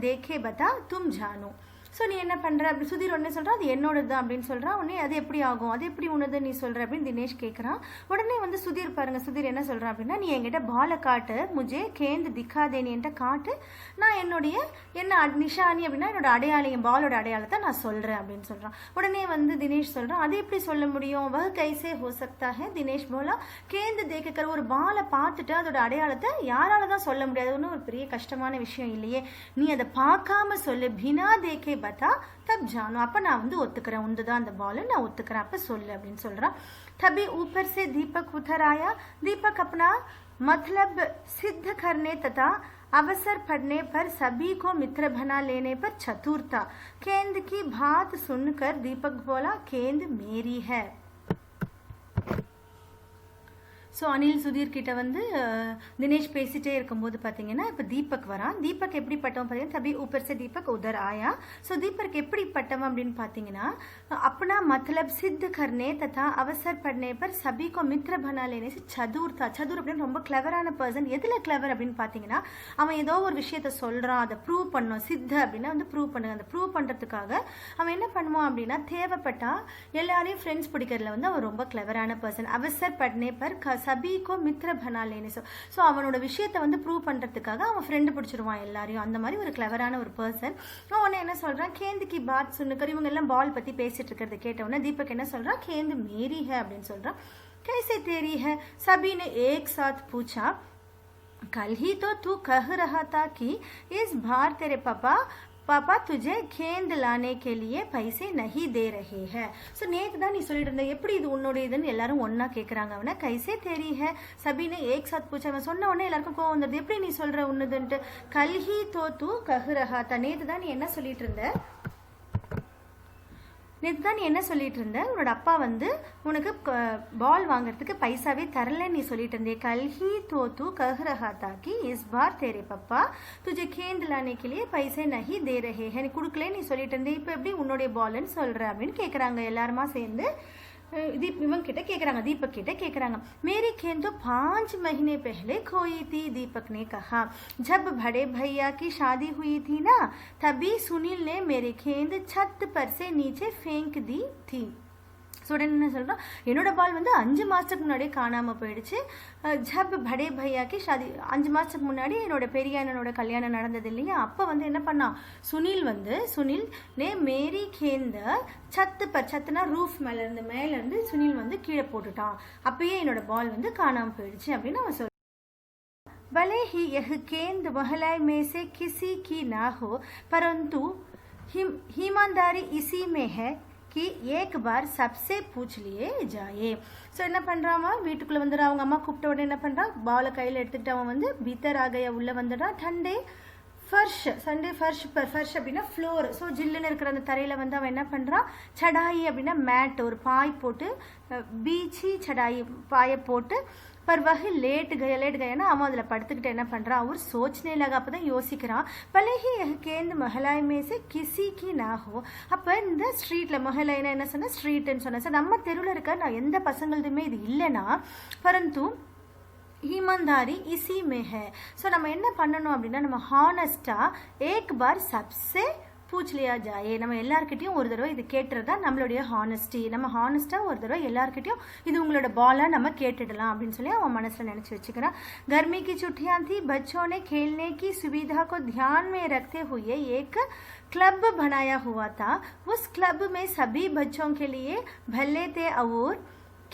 देखे बता तुम जानो. ஸோ நீ என்ன பண்ணுற அப்படி சுதீர் உடனே சொல்கிறான், அது என்னோடது தான் அப்படின்னு சொல்கிறான். உடனே அது எப்படி ஆகும், அது எப்படி உன்னது நீ சொல்கிற அப்படின்னு தினேஷ் கேட்குறான். உடனே வந்து சுதீர் பாருங்கள், சுதீர் என்ன சொல்கிறான் அப்படின்னா, நீ என்கிட்ட பாலை காட்டு, முஜே கேந்து திக்காதே, நீ என்கிட்ட காட்டு, நான் என்ன நிஷானி அப்படின்னா என்னோட அடையாளம், என் பாலோட அடையாளத்தை நான் சொல்கிறேன் அப்படின்னு சொல்கிறான். உடனே வந்து தினேஷ் சொல்கிறான், அது எப்படி சொல்ல முடியும், வஹ் கைசே ஹோ சக்தா ஹை, தினேஷ் போலா. கேந்து தேக்கர், ஒரு பாலை பார்த்துட்டு அதோட அடையாளத்தை யாரால தான் சொல்ல முடியாது, ஒன்றும் ஒரு பெரிய கஷ்டமான விஷயம் இல்லையே, நீ அதை பார்க்காம சொல்லு, பினா தேக்கே பத்தா தப் ஜானோ, அப்போ நான் வந்து ஒத்துக்கிறேன், உண்டு தான் அந்த பால், நான் ஒத்துக்கிறேன், அப்போ சொல்லு அப்படின்னு சொல்கிறான். तभी ऊपर से दीपक उतर आया. दीपक अपना मतलब सिद्ध करने तथा अवसर पड़ने पर सभी को मित्र बना लेने पर चतुर था. गेंद की बात सुनकर दीपक बोला, गेंद मेरी है. ஸோ அனில் சுதீர் கிட்ட வந்து தினேஷ் பேசிகிட்டே இருக்கும்போது பார்த்தீங்கன்னா இப்போ தீபக் வரான். தீபக் எப்படிப்பட்டவன் பார்த்தீங்கன்னா, தபி ஊப்பர் சே தீபக் உதர் ஆயா. ஸோ தீபக் எப்படிப்பட்டவன் அப்படின்னு பார்த்தீங்கன்னா, अपना मतलब सिद्ध करने तथा अवसर पड़ने पर सभी को मित्र बना लेने से चतुर था. चतुर அப்படின்னு ரொம்ப கிளவரான பர்சன். எதில் கிளவர் அப்படின்னு பார்த்தீங்கன்னா, அவன் ஏதோ ஒரு விஷயத்த சொல்கிறான், அதை ப்ரூவ் பண்ணணும். சித்த அப்படின்னா வந்து ப்ரூவ் பண்ணுங்க. அந்த ப்ரூவ் பண்ணுறதுக்காக அவன் என்ன பண்ணுவான் அப்படின்னா, தேவைப்பட்டா எல்லாரையும் ஃப்ரெண்ட்ஸ் பிடிக்கிறதுல வந்து அவன் ரொம்ப கிளவரான பர்சன். அவசர் பட்னே பர் சபிக்கோ மித்ர பனா லேனே. ஸோ அவனோட விஷயத்தை வந்து ப்ரூவ் பண்ணுறதுக்காக அவன் ஃப்ரெண்டு பிடிச்சிருவான் எல்லாரையும். அந்த மாதிரி ஒரு கிளவரான ஒரு பர்சன். அவனை என்ன சொல்கிறான், கேந்துக்கு பாத் சுன்னுக்கர், இவங்க எல்லாம் பால் பற்றி பேசிட்டு இருக்கிறது கேட்டவுடனே தீபக் என்ன சொல்கிறான், கேந்து மேரி है அப்படின்னு சொல்கிறான். कैसे तेरी है, सभी ने एक साथ पूछा. कल ही तो तू कह रहा था कि इस बार तेरे पापा பாப்பா तुझे கேந்த் लाने के लिए पैसे नहीं दे रहे हैं. ஸோ நேற்று தான் நீ சொல்லிட்டு இருந்த எப்படி இது உன்னுடையதுன்னு எல்லாரும் ஒன்னா கேட்குறாங்க. அவனை கைசே தெரி है सभी ने एक साथ पूछा. அவன் சொன்ன உடனே எல்லாருக்கும் கோவம் வந்துடுது. எப்படி நீ சொல்ற உன்னுதுன்ட்டு. கல்ஹி தோ தூ கஹ் ரஹா தா. நேற்று தான் நீ என்ன சொல்லிட்டு இருந்த உன்னோட அப்பா வந்து உனக்கு பால் வாங்குறதுக்கு பைசாவே தரல நீ சொல்லிட்டு இருந்தே. கல்ஹி தோ தூ கஹ் ரஹா தா कि इस बार तेरे पापा तुझे गेंद लाने के लिए पैसे नहीं दे रहे हैं. நீ கொடுக்கல நீ சொல்லிட்டு இருந்தே. இப்போ எப்படி உன்னுடைய பால்னு சொல்ற அப்படின்னு கேட்குறாங்க. எல்லாருமா சேர்ந்து इवन किटे केकरांगा. दीपक किटे केकरांगा. मेरी गेंद तो 5 महीने पहले खोई थी. दीपक ने कहा. जब बड़े भैया की शादी हुई थी ना तभी सुनील ने मेरी गेंद छत पर से नीचे फेंक दी थी. உடனே என்ன சொல்கிறான், என்னோட பால் வந்து 5 மாதத்துக்கு முன்னாடியே காணாமல் போயிடுச்சு. ஜப் படே பையாக்கு ஷாதி 5 மாதத்துக்கு முன்னாடி என்னோட பெரிய அண்ணனோட கல்யாணம் நடந்தது இல்லையா, அப்போ வந்து என்ன பண்ணான் சுனில் நே மேரி கேந்த சத்து பர் சத்துனா ரூஃப் மேலேருந்து சுனில் வந்து கீழே போட்டுட்டான். அப்பயே என்னோட பால் வந்து காணாமல் போயிடுச்சு அப்படின்னு அவன் சொல்கிறான். भले ही यह गेंद महलाई में से किसी की ना हो परंतु ईमानदारी इसी में है कि एक बार सबसे पूछ लिए जाए. ஸோ என்ன பண்ணுறான், வீட்டுக்குள்ளே வந்துடுறான். அவங்க அம்மா கூப்பிட்ட உடனே என்ன பண்ணுறான், பாலை கையில் எடுத்துக்கிட்டு அவன் வந்து பீத்தர் ஆகைய உள்ளே வந்துடுறான். சண்டே ஃபர்ஷ் அப்படின்னா ஃப்ளோர். ஸோ ஜில்லுன்னு இருக்கிற அந்த தரையில் வந்து அவன் என்ன பண்ணுறான், சடாயி அப்படின்னா மேட், ஒரு பாய் போட்டு பீச்சி சடாயி பாயை போட்டு पर वह लेट गया ना அவன் அதில் படுத்துக்கிட்டு என்ன பண்ணுறான், அவர் सोचने लगा. அப்போ தான் யோசிக்கிறான். भले ही यह गेंद महलाई में से किसी की ना हो. அப்போ இந்த ஸ்ட்ரீட்டில் மஹலாய்னா என்ன சொன்னால் ஸ்ட்ரீட்டுன்னு சொன்னேன். சார் நம்ம தெருவில் இருக்க நான் எந்த பசங்களுதுமே இது இல்லைன்னா பரந்து ईमानदारी इसी में है. ஸோ நம்ம என்ன பண்ணணும் அப்படின்னா நம்ம ஹானஸ்டாக एक बार सबसे பூச் லியா ஜாயே, நம்ம எல்லாருக்கிட்டையும் ஒரு தடவை இது கேட்டுறதா நம்மளுடைய ஹானஸ்டி. நம்ம ஹானஸ்ட்டாக ஒரு தடவை எல்லாருக்கிட்டையும் இது உங்களோட பாலாக நம்ம கேட்டுடலாம் அப்படின்னு சொல்லி அவன் மனசில் நினச்சி வச்சுக்கிறான். गर्मी की छुट्टियां थी. बच्चों ने खेलने की सुविधा को ध्यान में रखते हुए एक क्लब बनाया हुआ था. उस क्लब में सभी बच्चों के लिए भले थे और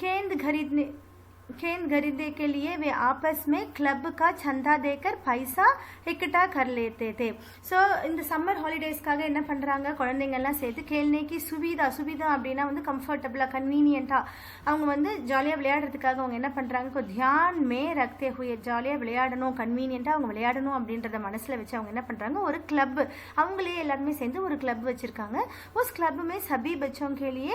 गेंद खरीदने के लिए वे आपस में क्लब का चंदा देकर पैसा इकट्ठा कर लेते थे. ஸோ இந்த சம்மர் ஹாலிடேஸ்க்காக என்ன பண்ணுறாங்க, குழந்தைங்கள்லாம் சேர்த்து கேள்னைக்கு சுவிதா அப்படின்னா வந்து கம்ஃபர்டபுளாக கன்வீனியண்ட்டாக அவங்க வந்து ஜாலியாக விளையாடுறதுக்காக அவங்க என்ன பண்ணுறாங்க, தியான் மே ரக்தே ஹுயே, ஜாலியாக விளையாடணும் கன்வீனியண்ட்டாக அவங்க விளையாடணும் அப்படின்றத மனசில் வச்சு அவங்க என்ன பண்ணுறாங்க, ஒரு கிளப் அவங்களே எல்லாருமே சேர்ந்து ஒரு கிளப் வச்சுருக்காங்க. உஸ் கிளப் மே சபி பச்சோं के लिए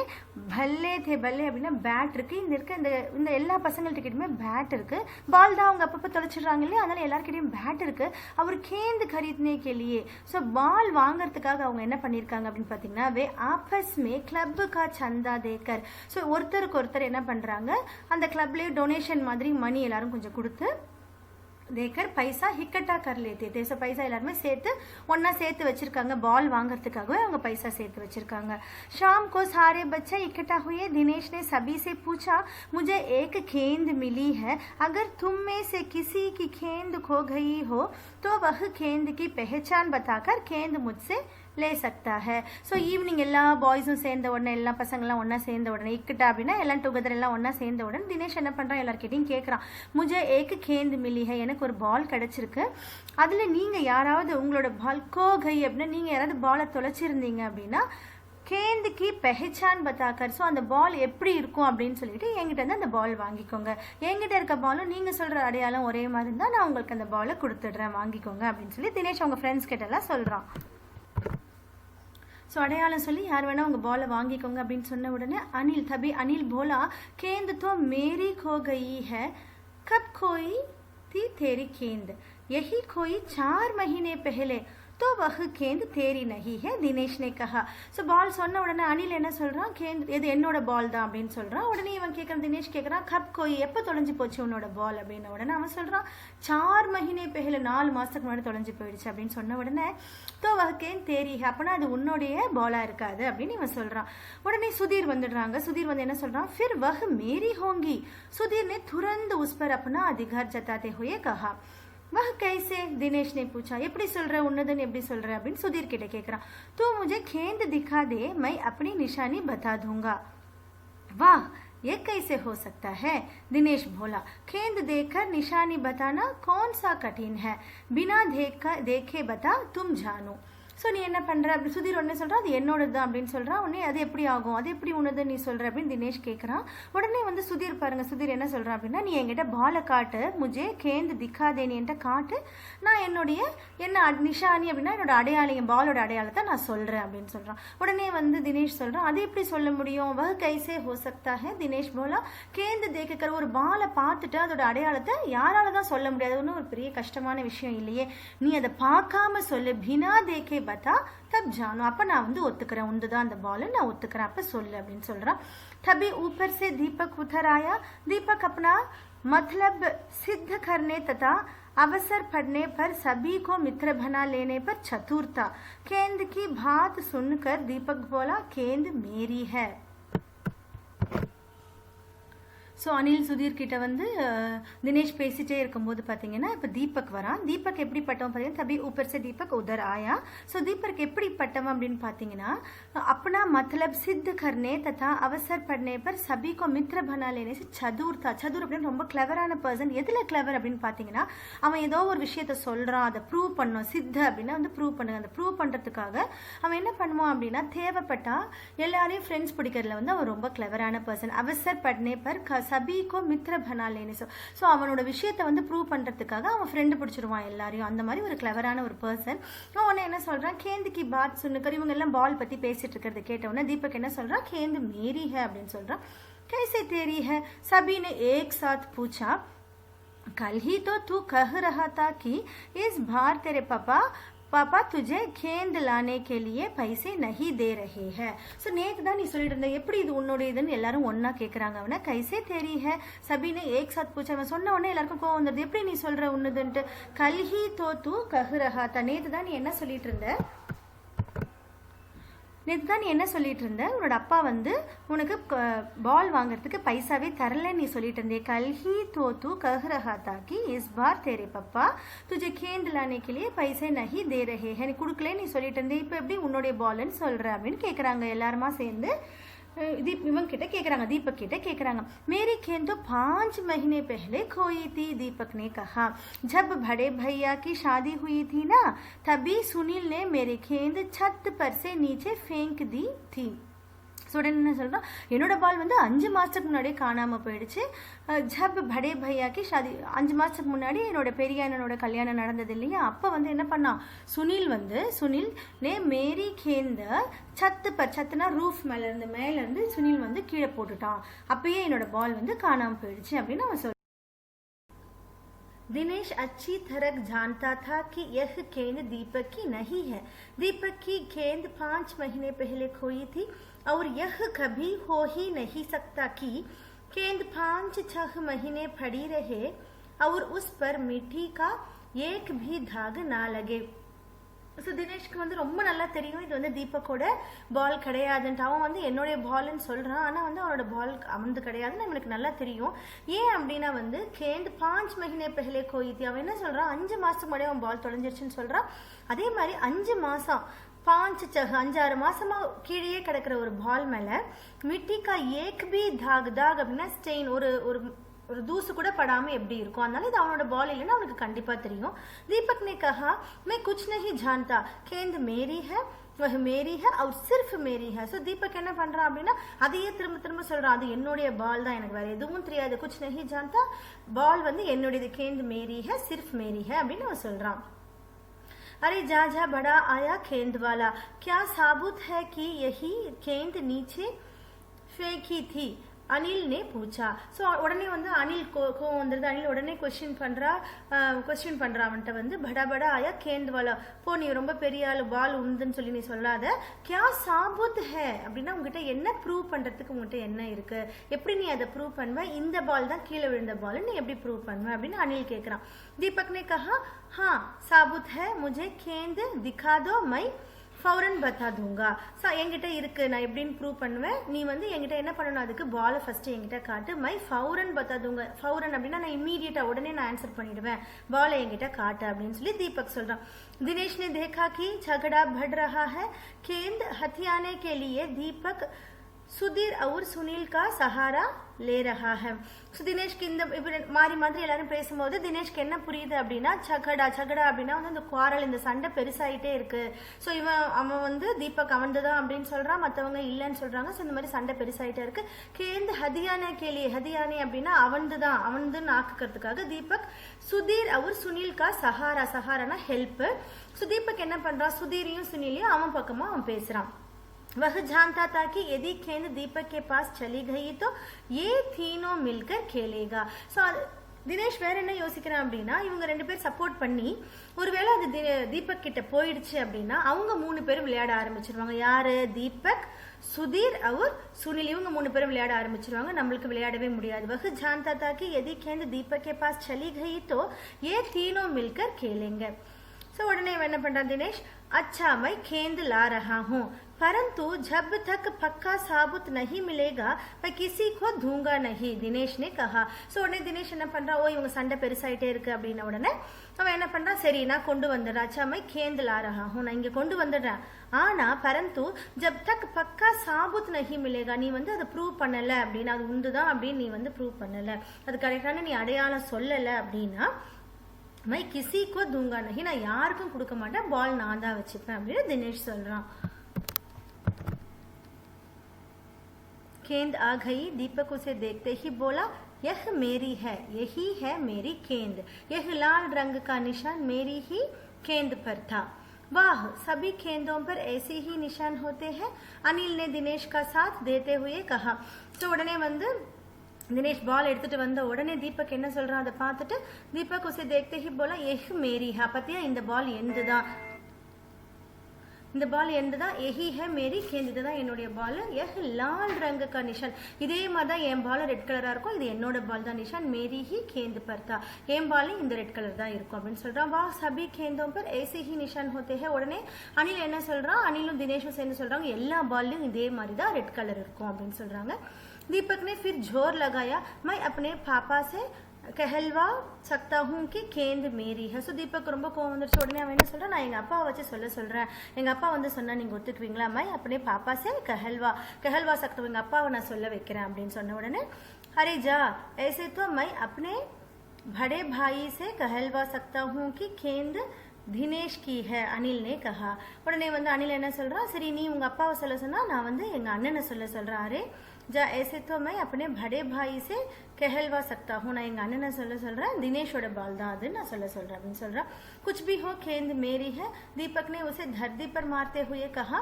भल्ले थे. भल्ले அப்படின்னா பேட் இருக்குது. இந்த எல்லா பசங்கள்கிட்டயுமே பேட் இருக்குது. பால் தான் அவங்க அப்பப்போ தொலைச்சிடுறாங்க இல்லையா, அதனால் எல்லாருக்கிட்டையும் பேட் இருக்குது. அவர் கேந்து खरीदने के लिए, ஸோ பால் வாங்கிறதுக்காக அவங்க என்ன பண்ணியிருக்காங்க அப்படின்னு பார்த்தீங்கன்னா வே ஆப்பஸ் மே கிளப் கா சந்தா தேக்கர். ஸோ ஒருத்தருக்கு ஒருத்தர் என்ன பண்ணுறாங்க, அந்த கிளப்லேயே டொனேஷன் மாதிரி மணி எல்லாரும் கொஞ்சம் கொடுத்து தேக்கர் பைசா இக்கட்டா கர் லேத்தே தே. ஸோ பைசா எல்லாருமே சேர்த்து ஒன்றா சேர்த்து வச்சுருக்காங்க. பால் வாங்கிறதுக்காகவே அவங்க பைசா சேர்த்து வச்சுருக்காங்க. शाम को सारे बच्चे इकट्ठा हुए. दिनेश ने सभी से पूछा, मुझे एक गेंद मिली है, अगर तुम में से किसी की गेंद खो गई हो तो वह गेंद की पहचान बताकर गेंद मुझसे ले सकता है. ஸோ ஈவினிங் எல்லா பாய்ஸும் சேர்ந்த உடனே எல்லா பசங்கள்லாம் ஒன்றா சேர்ந்த உடனே இக்கிட்டா அப்படின்னா எல்லாம் டுகெதர் எல்லாம் ஒன்றா சேர்ந்த உடனே தினேஷ் என்ன பண்ணுறான், எல்லாருக்கிட்டையும் கேட்குறான், முஜே ஏக் கேந்த் மிலி ஹை, எனக்கு ஒரு பால் கிடச்சிருக்கு, அதில் நீங்கள் யாராவது உங்களோட பால் கோகை அப்படின்னா நீங்கள் யாராவது பாலை தொலைச்சிருந்தீங்க அப்படின்னா கேந்துக்கு பெஹச்சான் பத்தாக்கர். ஸோ அந்த பால் எப்படி இருக்கும் அப்படின்னு சொல்லிட்டு என்கிட்ட இருந்து அந்த பால் வாங்கிக்கோங்க. என்கிட்ட இருக்க பாலும் நீங்கள் சொல்கிற அடையாளம் ஒரே மாதிரி இருந்தால் நான் உங்களுக்கு அந்த பாலை கொடுத்துட்றேன், வாங்கிக்கோங்க அப்படின்னு சொல்லி தினேஷ் அவங்க ஃப்ரெண்ட்ஸ் கிட்டலாம் சொல்கிறான். ஸோ அடையாளம் சொல்லி யார் வேணால் உங்கள் பாலை வாங்கிக்கோங்க அப்படின்னு சொன்ன உடனே அனில் போலா கேந்து தோ மேரி கோ கயி है, कब खोई थी तेरी गेंद, यही खोई 4 महीने पहले, तो वह गेंद तेरी नहीं है, दिनेश ने कहा. ஸோ பால் சொன்ன உடனே அனில் என்ன சொல்கிறான், கேந்த் இது என்னோட பால் தான் அப்படின்னு சொல்கிறான். உடனே இவன் கேட்குறான், தினேஷ் கேட்குறான், கப் கோய் எப்போ தொலைஞ்சு போச்சு உன்னோட பால் அப்படின்ன உடனே அவன் சொல்கிறான் 4 மஹினே பெஹல 4 மாதத்துக்கு முன்னாடி தொலைஞ்சு போயிடுச்சு அப்படின்னு சொன்ன உடனே தோ வஹ் கேந்த் தேரி ஹை, அப்போனா அது உன்னுடைய பாலாக இருக்காது அப்படின்னு இவன் சொல்கிறான். உடனே சுதீர் வந்துடுறாங்க. சுதீர் வந்து என்ன சொல்கிறான், फिर वह मेरी होंगी. सुधीर ने तुरंत उस पर अपना अधिकार जताते हुए कहा. वह कैसे, दिनेश ने पूछा. எப்படி சொல்ற, உன்னதன் எப்படி சொல்ற அப்படின்னு சுதீர் கிட்ட கேட்குறான். तू मुझे गेंद दिखा दे, मैं अपनी निशानी बता दूंगा. वाह, ये कैसे हो सकता है, दिनेश बोला. गेंद देखकर निशानी बताना कौन सा कठिन है, बिना देखे बता तुम जानो. ஸோ நீ என்ன பண்ணுற அப்படி சுதீர் உடனே சொல்கிறான் அது என்னோடது தான் அப்படின்னு சொல்கிறான். உடனே அது எப்படி ஆகும், அது எப்படி உனது நீ சொல்கிற அப்படின்னு தினேஷ் கேட்குறான். உடனே வந்து சுதீர் பாருங்க, சுதீர் என்ன சொல்கிறான் அப்படின்னா, நீ என்கிட்ட பாலை காட்டு, முஜே கேந்து திக்காதே, நீ என்கிட்ட காட்டு, நான் என்னுடைய என்ன நிஷானி அப்படின்னா என்னோட அடையாளம், என் பாலோட அடையாளத்தை நான் சொல்கிறேன் அப்படின்னு சொல்கிறான். உடனே வந்து தினேஷ் சொல்கிறான், அது எப்படி சொல்ல முடியும், வஹ் கைசே ஹோ சக்தா ஹை. தினேஷ் போலா கேந்து தேக்கிற ஒரு பாலை பார்த்துட்டு அதோட அடையாளத்தை யாரால தான் சொல்ல முடியாது, ஒன்றும் ஒரு பெரிய கஷ்டமான விஷயம் இல்லையே, நீ அதை பார்க்காம சொல்லு, பினா தேக்கே பத்தா தப் ஜானோ, அப்போ நான் வந்து ஒத்துக்கிறேன், உண்டு தான் அந்த பால், நான் ஒத்துக்கிறேன், அப்போ சொல்லு அப்படின்னு சொல்கிறான். तभी ऊपर से दीपक उतर आया. दीपक अपना मतलब सिद्ध करने तथा अवसर पड़ने पर सभी को मित्र बना लेने पर चतुर था. केंद की बात सुनकर दीपक बोला, केंद मेरी है. ஸோ அனில் சுதீர் கிட்ட வந்து தினேஷ் பேசிட்டே இருக்கும்போது பார்த்தீங்கன்னா இப்போ தீபக் வரான். தீபக் எப்படிப்பட்டவன் பார்த்தீங்கன்னா, தபி ஊப்பர் சே தீபக் உதர் ஆயா. ஸோ தீபக் எப்படிப்பட்டவன் அப்படின்னு பார்த்தீங்கன்னா, अपना मतलब सिद्ध करने तथा अवसर पड़ने पर सभी को मित्र बना लेने से चतुर था. चतुर அப்படின்னு ரொம்ப கிளவரான பர்சன். எதில் கிளவர் அப்படின்னு பார்த்தீங்கன்னா, அவன் ஏதோ ஒரு விஷயத்த சொல்கிறான், அதை ப்ரூவ் பண்ணணும். சித்த அப்படின்னா வந்து ப்ரூவ் பண்ணுங்க. அந்த ப்ரூவ் பண்ணுறதுக்காக அவன் என்ன பண்ணுவான் அப்படின்னா, தேவைப்பட்டா எல்லாரையும் ஃப்ரெண்ட்ஸ் பிடிக்கிறதுல வந்து அவன் ரொம்ப கிளவரான பர்சன். அவசர் பட்னே பர் சபிக்கோ மித்ர பனா லேனே. ஸோ அவனோட விஷயத்தை வந்து ப்ரூவ் பண்ணுறதுக்காக அவன் ஃப்ரெண்டு பிடிச்சிருவான் எல்லாரையும். அந்த மாதிரி ஒரு கிளவரான ஒரு பர்சன். அவன் என்ன சொல்கிறான், கேந்து கி பாத் சுன்னுக்கர். இவங்க எல்லாம் பால் பற்றி பேசிட்டு இருக்கிறத கேட்டவுடனே தீபக் என்ன சொல்கிறான், கேந்து மேரி है அப்படின்னு சொல்கிறான். कैसे तेरी है, सभी ने एक साथ पूछा. कल ही तो तू कह रहा था कि इस बार तेरे पापा तुझे गेंद लाने के लिए पैसे नहीं दे रहे हैं. ஸோ நேற்று தான் நீ சொல்லிட்டு இருந்த, எப்படி இது உன்னோட இதுன்னு எல்லாரும் ஒன்னா கேட்குறாங்க. அவனை கைசே தெரி ஹே சபின்னு ஏக் சாத் பூச்சா. அவன் சொன்ன உடனே எல்லாருக்கும் கோவம் வந்துடுது, எப்படி நீ சொல்ற உன்னுதுன்ட்டு. கல்ஹி தோ தூ கஹ்ரஹா தா. நேற்று தான் நீ என்ன சொல்லிட்டு இருந்த, நேற்று தான் நீ என்ன சொல்லிட்டு இருந்த, உன்னோட அப்பா வந்து உனக்கு பால் வாங்குறதுக்கு பைசாவே தரலன்னு நீ சொல்லிட்டு இருந்தே. கல்ஹி தோ தூ கஹ் ரஹா தா கி is bar there Papa Tujhe கேந்த் லானே K லியே பைசே நஹி தே ரஹே ஹே. நீ கொடுக்கலே நீ சொல்லிட்டு இருந்தே, இப்போ எப்படி உன்னுடைய பால்னு சொல்ற அப்படின்னு கேட்குறாங்க எல்லாருமா சேர்ந்து. इवन किட்ட கேக்குறாங்க, दीपक किட்ட கேக்குறாங்க. मेरी गेंद तो 5 महीने पहले खोई थी. दीपक ने कहा, जब बड़े भैया की शादी हुई थी ना, तभी सुनील ने मेरी गेंद छत पर से नीचे फेंक दी थी. உடனே என்ன சொல்கிறான், என்னோட பால் வந்து 5 மாதத்துக்கு முன்னாடியே காணாமல் போயிடுச்சு. ஜப் படே பையாக்கி ஷாதி, 5 மாதத்துக்கு முன்னாடி என்னோட பெரிய அண்ணனோட கல்யாணம் நடந்தது இல்லையா, அப்போ வந்து என்ன பண்ணான் சுனில் நே மேரி கேந்த சத்து பர், சத்துனா ரூஃப் மேலேருந்து சுனில் வந்து கீழே போட்டுட்டான், அப்பயே என்னோட பால் வந்து காணாமல் போயிடுச்சு அப்படின்னு அவன் சொல்றான். दिनेश अच्छी तरह जानता था कि यह गेंद दीपक की नहीं है. दीपक की गेंद 5 महीने पहले खोई थी और यह कभी हो ही नहीं सकता कि गेंद 5-6 महीने पड़ी रहे और उस पर मिट्टी का एक भी दाग ना लगे. ஸோ தினேஷ்க்கு வந்து ரொம்ப நல்லா தெரியும் இது வந்து தீபக்கோட பால் கிடையாதுன்ட்டு. அவன் வந்து என்னுடைய பால்னு சொல்கிறான், ஆனால் வந்து அவனோட பால் வந்து கிடையாதுன்னு அவனுக்கு நல்லா தெரியும். ஏன் அப்படின்னா வந்து கேந்து 5 மஹினே பெஹலே கோயித்தி, அவன் என்ன சொல்கிறான், 5 மாதத்துக்கு முன்னாடி அவன் பால் தொலைஞ்சிருச்சுன்னு சொல்கிறான். அதே மாதிரி 5 மாதம் 5-6 மாசமா கீழே கிடக்கிற ஒரு பால் மேலே மிட்டிக்கா ஏக் பி தாக் அப்படின்னா ஸ்டெயின், ஒரு தூசு கூட படாம எப்படி இருக்கும், அதனால இது அவனோட பால் இல்லைன்னா அவனுக்கு கண்டிப்பா தெரியும். दीपक ने कहा, मैं कुछ नहीं जानता, गेंद मेरी है, वह मेरी है और सिर्फ मेरी है. ஸோ தீபக் என்ன பண்றான் அப்படின்னா அதையே திரும்ப சொல்றான், அது என்னுடைய பால் தான், எனக்கு வேற எதுவும் தெரியாது. कुछ नहीं जानता, பால் வந்து என்னுடையது, गेंद मेरी है, सिर्फ मेरी है அப்படின்னு அவன் சொல்றான். अरे जा बड़ा आया गेंद वाला, क्या साबुत है कि यही गेंद नीचे फेंकी थी, அனில் நே பூச்சா. ஸோ உடனே வந்து அனில் கோவம் வந்துடுது. அனில் உடனே கொஸ்டின் பண்ணுறா அவன்கிட்ட வந்து படா ஆயா கேந்த்வாலா, போ நீ ரொம்ப பெரிய ஆள், பால் உண்டுன்னு சொல்லி நீ சொல்லாத, கியா சாபுத் ஹே அப்படின்னா உங்ககிட்ட என்ன ப்ரூவ் பண்ணுறதுக்கு உங்ககிட்ட என்ன இருக்கு, எப்படி நீ அதை ப்ரூவ் பண்ணுவ, இந்த பால் தான் கீழே விழுந்த பால், நீ எப்படி ப்ரூவ் பண்ணுவ அப்படின்னு அனில் கேட்குறான். दीपक ने कहा, हाँ साबुत है, मुझे गेंद दिखा दो, मैं ஃபௌரன் பத்தா தூங்கா. ஸோ என்கிட்ட இருக்கு, நான் எப்படின்னு ப்ரூவ் பண்ணுவேன், நீ வந்து என்கிட்ட என்ன பண்ணணும், அதுக்கு பாலை ஃபர்ஸ்ட் என்கிட்ட காட்டு. மை ஃபௌரன் பத்தா தூங்கா. ஃபௌரன் அப்படின்னா நான் இம்மீடியட்டா உடனே நான் ஆன்சர் பண்ணிடுவேன், பாலை என்கிட்ட காட்டு அப்படின்னு சொல்லி தீபக் சொல்றான். दिनेश ने देखा कि झगड़ा बढ़ रहा है, गेंद हथियाने के लिए दीपक सुधीर और सुनील का सहारा ले रहा है. ஸோ தினேஷ்க்கு இந்த மாறி மாதிரி எல்லாரும் பேசும்போது தினேஷ்க்கு என்ன புரியுது அப்படின்னா சகடா அப்படின்னா வந்து இந்த குவாரல் இந்த சண்டை பெருசாயிட்டே இருக்கு. ஸோ அவன் வந்து தீபக் அவன்துதான் அப்படின்னு சொல்றான், மற்றவங்க இல்லைன்னு சொல்றாங்க. ஸோ இந்த மாதிரி சண்டை பெருசாயிட்டே இருக்கு. கேந்து ஹதியானே கேலியே, ஹதியானே அப்படின்னா அவன்துன்னு ஆக்குறதுக்காக தீபக் சுதீர் அவர் சுனில் கா சஹாரானா ஹெல்ப். ஸோ தீபக் என்ன பண்றான், சுதீரையும் சுனிலையும் அவன் பக்கமா அவன் பேசுறான். वह जानता था कि यदि गेंद दीपक के पास चली गई तो ये तीनों मिलकर खेलेगा. ஸோ தினேஷ் வேற என்ன யோசிக்கிறான் அப்படின்னா, இவங்க 2 பேர் சப்போர்ட் பண்ணி ஒருவேளை அது தீபக் கிட்ட போயிடுச்சு அப்படின்னா அவங்க 3 பேரும் விளையாட ஆரம்பிச்சிருவாங்க. யாரு, தீபக், சுதீர் அவர் சுனில், இவங்க 3 பேரும் விளையாட ஆரம்பிச்சிருவாங்க. நம்மளுக்கு விளையாடவே முடியாது. वह जानता था कि यदि गेंद दीपक के पास चली गई तो ये तीनों मिलकर खेलेंगे. ஸோ உடனே என்ன பண்றான் தினேஷ், अच्छा मैं गेंद ला रहा हूँ परंतु जब तक पक्का साबुत नहीं मिलेगा मैं किसी को दूंगा नहीं, தினேஷ் ने कहा. ஸோ உடனே தினேஷ் என்ன பண்றான், ஓ இவங்க சண்டை பெருசாயிட்டே இருக்கு அப்படின்ன உடனே அவன் என்ன பண்றான், சரி நான் கொண்டு வந்துடுறேன், अच्छा मैं गेंद ला रहा हूँ, நான் இங்க கொண்டு வந்துடுறேன். ஆனா பரந்து ஜப் தக் பக்கா சாபுத் நஹி மிலேகா, நீ வந்து அதை ப்ரூவ் பண்ணல அப்படின்னா, அது உண்டுதான் அப்படின்னு நீ வந்து ப்ரூவ் பண்ணல, அது கரெக்டான நீ அடையாளம் சொல்லல அப்படின்னா मैं किसी को दूंगा नहीं, நான் யாருக்கும் கொடுக்க மாட்டேன், பால் நான் தான் வச்சுப்பேன் அப்படின்னு தினேஷ் சொல்றான். गेंद आ गई. दीपक उसे देखते ही बोला यह मेरी है, यही है मेरी गेंद. यह लाल रंग का निशान मेरी ही गेंद पर था. वाह, सभी गेंदों पर ऐसे ही निशान होते हैं, अनिल ने दिनेश का साथ देते हुए कहा. ஸோ உடனே வந்து தினேஷ் பால் எடுத்துட்டு வந்த உடனே தீபக் என்ன சொல்றான், அதை பார்த்துட்டு தீபக் உசே தேக்தே ஹி போலா எஹ் மேரி ஹா, பத்தியா இந்த பால் எந்துதான், இந்த பால் எந்துதான், எஹி ஹே மேரி கேந்த், இதுதான் என்னுடைய பால், எஹ் லால் ரங்க கா நிஷான், இதே மாதிரி தான் என் பால் ரெட் கலரா இருக்கும், இது என்னோட பால் தான், நிஷான் மேரி ஹி கேந்த் பர்தா, என் பால் இந்த ரெட் கலர் தான் இருக்கும் அப்படின்னு சொல்றான். வா சபி கேந்தோம் பர் ஏசி ஹி நிஷான் ஹோத்தே ஹே. உடனே அனில் என்ன சொல்றான், அனிலும் தினேஷும் சேர்ந்து சொல்றாங்க எல்லா பால்லையும் இதே மாதிரி தான் ரெட் கலர் இருக்கும் அப்படின்னு சொல்றாங்க. दीपक ने फिर जोर लगाया, मैं अपने पापा से कहलवा सकता हूँ कि गेंद मेरी है. ஸோ தீபக் ரொம்ப கோவம் வந்துருச்சு. உடனே அவன் என்ன சொல்றான், நான் எங்க அப்பா வச்சு சொல்றேன், எங்க அப்பா வந்து சொன்னா நீங்க ஒத்துக்குவீங்களா, मैं अपने पापा से कहलवा सकता हूँ, எங்க அப்பாவை நான் சொல்ல வைக்கிறேன் அப்படின்னு சொன்ன உடனே अरे जा ऐसे तो मैं अपने बड़े भाई से कहलवा सकता हूँ कि गेंद தினேஷ் கி ஹே, அனில் நே கஹா. உடனே வந்து அனில் என்ன சொல்றான், சரி நீ உங்க அப்பாவை சொல்ல சொன்னா நான் வந்து எங்க அண்ணனை சொல்றேன். அரே ஜா ऐसे तो मैं अपने बड़े भाई से कहलवा सकता हूँ, நான் எங்க அண்ணனை சொல்றேன், தினேஷோட பால் தான் அது, நான் சொல்றேன் அப்படின்னு சொல்றான். कुछ भी हो गेंद मेरी है. दीपक ने उसे धरती पर मारते हुए कहा,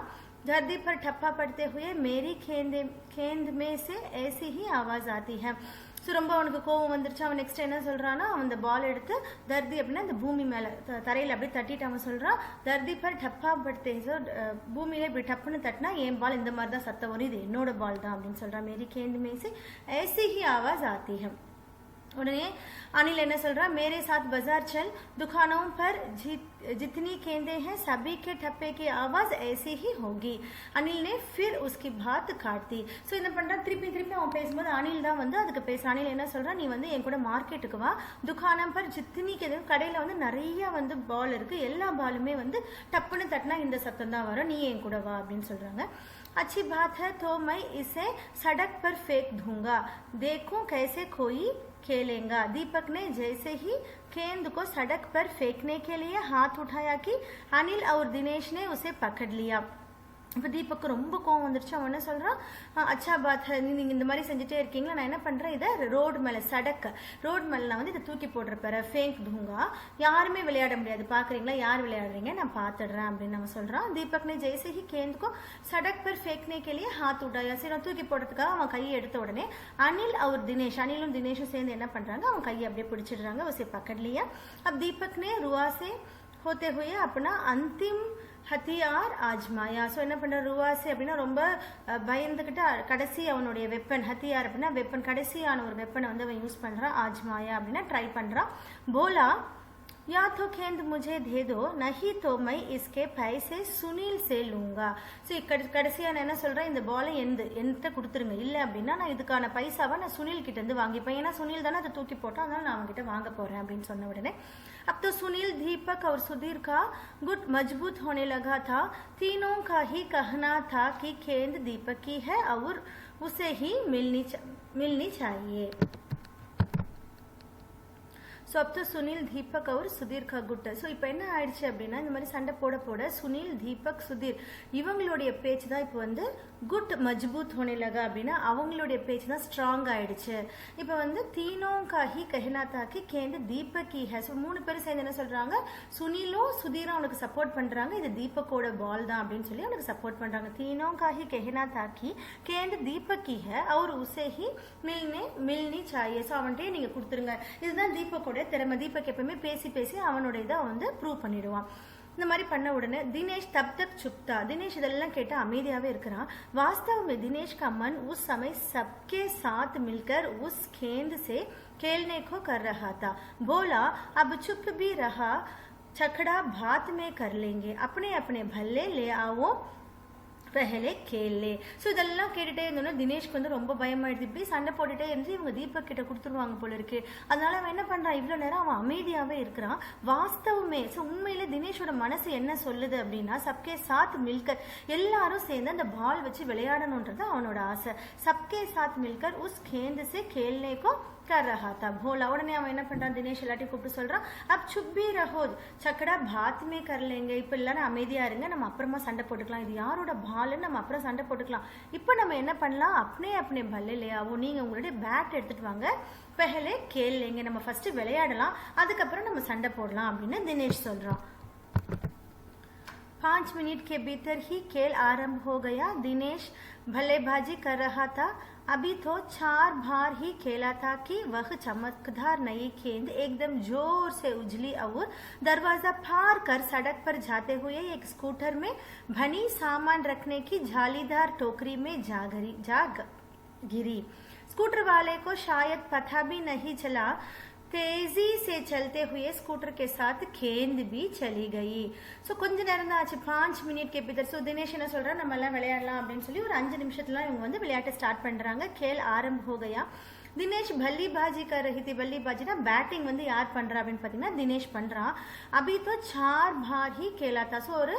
धरती पर ठप्पा पड़ते हुए मेरी गेंद में से ऐसी ही आवाज आती है. ஸோ ரொம்ப அவனுக்கு கோவம் வந்துருச்சு. அவன் நெக்ஸ்ட் என்ன சொல்றான்னா, அவன் அந்த பால் எடுத்து தர்தி அப்படின்னா இந்த பூமி மேல தரையில அப்படியே தட்டிட்டு அவன் சொல்றான், தர்தி பர் டப்பா படுத்தே, ஸோ பூமியில இப்படி டப்புன்னு தட்டினா என் பால் இந்த மாதிரி தான் சத்தம் வரும், இது என்னோட பால் தான் அப்படின்னு சொல்றான். மேரி கேந்து மேசி ऐसी ही आवाज आती है. उन्होंने अनिल ने சொல்றா, मेरे साथ बाजार चल, दुकानों पर जितनी गेंदें हैं सभी के ठप्पे की आवाज ऐसी ही होगी. अनिल ने फिर उसकी बात काट दी. ஸோ என்ன பண்றான், திருப்பி அவன் பேசும்போது அனில் தான் வந்து அதுக்கு பேச. அனில் என்ன சொல்றான், நீ வந்து என் கூட மார்க்கெட்டுக்கு வா, துக்கானம் பர் ஜித்னி கே, கடையில வந்து நிறைய வந்து பால் இருக்கு, எல்லா பாலுமே வந்து டப்புன்னு தட்டினா இந்த சத்தம் தான் வரும், நீ என் கூட வா அப்படின்னு சொல்றாங்க. अच्छी बात है तो मैं इसे सड़क पर फेंक दूंगा, देखूं कैसे कोई खेलेगा. दीपक ने जैसे ही गेंद को सड़क पर फेंकने के लिए हाथ उठाया कि अनिल और दिनेश ने उसे पकड़ लिया. இப்போ தீபக்கு ரொம்ப கோவம் வந்துருச்சு. அவன் என்ன சொல்றான், அச்சா பாத், நீங்க இந்த மாதிரி செஞ்சுட்டே இருக்கீங்களா, நான் என்ன பண்றேன், இதை ரோடு மேல ரோடு மேல நான் வந்து இதை தூக்கி போடுறப்ப ஃபேங்க் தூங்கா, யாருமே விளையாட முடியாது, பாக்குறீங்களா யார் விளையாடுறீங்க நான் பாத்துடுறேன் அப்படின்னு அவன் சொல்றான். தீபக் ने जैसे ही गेंद को सड़क पर फेंकने के लिए हाथ उठाया, சரி நான் தூக்கி போடுறதுக்காக அவன் கையை எடுத்த உடனே அனில் और दिनेश, அனிலும் தினேஷும் சேர்ந்து என்ன பண்றாங்க, அவன் கையை அப்படியே பிடிச்சிடுறாங்க. उसे पकड़ लिया. अब दीपक ने रुआ से होते हुए अपना अंतिम ஹத்தியார் ஆஜ்மாயா. ஸோ என்ன பண்ற, ருவாசி அப்படின்னா ரொம்ப பயந்துக்கிட்டு கடைசி அவனுடைய வெப்பன், ஹத்தியார் அப்படின்னா வெப்பன், கடைசியான ஒரு வெப்பனை வந்து அவன் யூஸ் பண்றான். ஆஜ்மாயா அப்படின்னா ட்ரை பண்றான். போலா या तो गेंद मुझे दे दो, नहीं तो मैं इसके पैसे सुनील से लूंगा. ஸோ கடைசியா நான் என்ன சொல்றேன், இந்த பாலை என்கிட்ட கொடுத்துருங்க, இல்லை அப்படின்னா நான் இதுக்கான பைசாவை நான் சுனில் கிட்ட இருந்து வாங்கிப்பேன், ஏன்னா சுனில் தானே அதை தூக்கி போட்டோம், அதனால நான் அவங்ககிட்ட வாங்க போறேன் அப்படின்னு சொன்ன உடனே अब तो सुनील, दीपक और सुधीर का गुट मजबूत होने लगा था. तीनों का ही कहना था कि गेंद दीपक की है और उसे ही मिलनी चाहिए. ஸோ அப்போ சுனில், தீபக் அவர் சுதீர் கா குட். ஸோ இப்போ என்ன ஆயிடுச்சு அப்படின்னா, இந்த மாதிரி சண்டை போட போட சுனில், தீபக், சுதீர் இவங்களுடைய பேச்சு தான் இப்போ வந்து குட் மஜ்பூத் ஹோனே லகா அப்படின்னா அவங்களுடைய பேச்சு தான் ஸ்ட்ராங் ஆயிடுச்சு. இப்போ வந்து தீனோ காஹி கஹனா தாக்கி கேந்து தீபக் ஹே. ஸோ 3 பேரும் சேர்ந்து என்ன சொல்றாங்க, சுனிலும் சுதீரும் அவனுக்கு சப்போர்ட் பண்றாங்க, இது தீபக்கோட பால் தான் அப்படின்னு சொல்லி அவனுக்கு சப்போர்ட் பண்றாங்க. தீனோ காஹி கஹனா தாக்கி கேந்து தீபக் ஹே அவர் உசே ஹி மில்னி சாயே. ஸோ அவன்கிட்டே நீங்க கொடுத்துருங்க, இதுதான் தீபக்கோட திறமை. தீபக் எப்பவுமே பேசி பேசி அவனுடைய இதை வந்து ப்ரூவ் பண்ணிடுவான். இந்த மாதிரி பண்ண உடனே தினேஷ் தப் தக் சுப்தா. தினேஷ் இதெல்லாம் கேட்டு அமைதியாவே இருக்கிறான். वास्तव में दिनेश का मन उस समय सबके साथ मिलकर उस गेंद से खेलने को कर रहा था. बोला अब चुप भी रहा, छकड़ा बात में कर लेंगे, अपने अपने भल्ले ले आओ, பஹலே கேளே. ஸோ இதெல்லாம் கேட்டுட்டே இருந்தோன்னா தினேஷ்க்கு வந்து ரொம்ப பயமாயிடுது. இப்படி சண்டை போட்டுட்டே இருந்து இவங்க தீபக் கிட்ட கொடுத்துருவாங்க போல இருக்கு. அதனால அவன் என்ன பண்றான், இவ்வளோ நேரம் அவன் அமைதியாவே இருக்கிறான். வாஸ்தவமே, ஸோ உண்மையில தினேஷோட மனசு என்ன சொல்லுது அப்படின்னா, சப்கே சாத் மில்கர், எல்லாரும் சேர்ந்து அந்த பால் வச்சு விளையாடணுன்றது அவனோட ஆசை. சப்கே சாத் மில்கர் உஸ் கேந்து சே கேல்னேக்கோ कर रहा था. भोला உடனே அவன் என்ன பண்றான், தினேஷ் எல்லாத்தையும் கூப்பிட்டு சொல்றான், அப் சுப்பி ரஹோ சக்கடா பாத் மே கர்லேங்க, இப்ப எல்லாரும் அமைதியா இருங்க, நம்ம அப்புறமா சண்டை போட்டுக்கலாம், இது யாரோட பால்னு நம்ம அப்புறம் சண்டை போட்டுக்கலாம், இப்போ நம்ம என்ன பண்ணலாம், अपने பல்லே லேயாவோ, நீங்க உங்களுடைய பேட் எடுத்துட்டு வாங்க, பஹலே கேள்லேங்க, நம்ம ஃபர்ஸ்ட் விளையாடலாம், அதுக்கப்புறம் நம்ம சண்டை போடலாம் அப்படின்னு தினேஷ் சொல்றான். 5 मिनट के भीतर ही खेल आरंभ हो गया. दिनेश बल्लेबाजी कर रहा था. अभी तो 4 बार ही खेला था कि वह चमकदार नई गेंद एकदम जोर से उछली और दरवाजा पार कर सड़क पर जाते हुए एक स्कूटर में भनी सामान रखने की जालीदार टोकरी में जा गिरी. स्कूटर वाले को शायद पता भी नहीं चला. तेजी से चलते हुए स्कूटर के साथ गेंद भी चली गई. ஸோ கொஞ்ச நேரம் தான் ஆச்சு, 5 minute K Bhitar. So Dinesh என்ன சொல்றான், நம்ம எல்லாம் விளையாடலாம் அப்படின்னு சொல்லி ஒரு 5 நிமிஷத்துல இவங்க வந்து விளையாட்டை ஸ்டார்ட் பண்றாங்க. खेल आरंभ हो गया. தினேஷ் பல்லிபாஜி कर रही थी. பல்லிபாஜினா பேட்டிங் வந்து யார் பண்றா அப்படின்னு பாத்தீங்கன்னா தினேஷ் பண்றான். अभी तो 4 बार ही खेला था. ஸோ ஒரு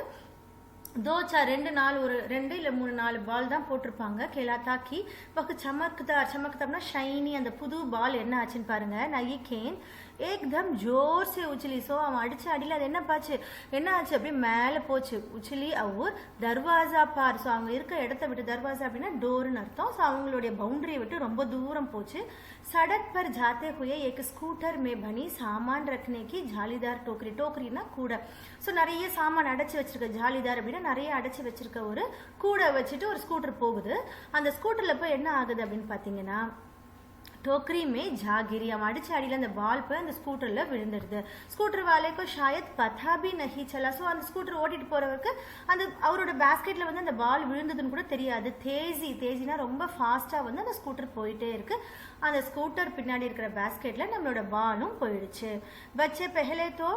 2-4 ஒரு 2 இல்ல 3-4 பால் தான் போட்டிருப்பாங்க. கேலாத்தாக்கி பக்கு சமக்தார்னா ஷைனி, அந்த புது பால் என்ன ஆச்சுன்னு பாருங்க. Nayi can ஏக்தம் Jor say உச்சிலி. So அவன் அடிச்ச அடியில் அது என்ன ஆச்சு அப்படியே மேலே போச்சு. உச்சிலி அவர் தர்வாசா பார். ஸோ அவங்க இருக்க இடத்த விட்டு, தர்வாசா அப்படின்னா டோர்னு அர்த்தம். ஸோ அவங்களுடைய பவுண்டரியை விட்டு ரொம்ப தூரம் போச்சு. சடக் பர் ஜாத்தே ஹுயே ஏக் ஸ்கூட்டர் மே பனி சாமான் ரக்னேக்கி ஜாலிதார் டோக்கரி. டோக்கரினா கூடை. ஸோ நிறைய சாமான் அடைச்சி வச்சிருக்க, ஜாலிதார் அப்படின்னா நிறைய அடைச்சி வச்சிருக்க ஒரு கூடை வச்சுட்டு ஒரு ஸ்கூட்டர் போகுது. அந்த ஸ்கூட்டர்ல போய் என்ன ஆகுது அப்படின்னு பார்த்தீங்கன்னா, टोकरी में जागिरी. அவன் அடிச்ச அடியில் அந்த பால் போய் அந்த ஸ்கூட்டர்ல விழுந்துடுது. ஸ்கூட்டர் வாலேக்கோ ஷாயத் பதா பி நஹி சலா. ஸோ அந்த ஸ்கூட்டர் ஓட்டிட்டு போறவருக்கு அந்த அவரோட பேஸ்கெட்ல வந்து அந்த பால் விழுந்ததுன்னு கூட தெரியாது. தேசினா ரொம்ப ஃபாஸ்டா வந்து அந்த ஸ்கூட்டர் போயிட்டே இருக்கு. அந்த ஸ்கூட்டர் பின்னாடி இருக்கிற பேஸ்கெட்ல நம்மளோட பாலும் போயிடுச்சு. बच्चे पहले तो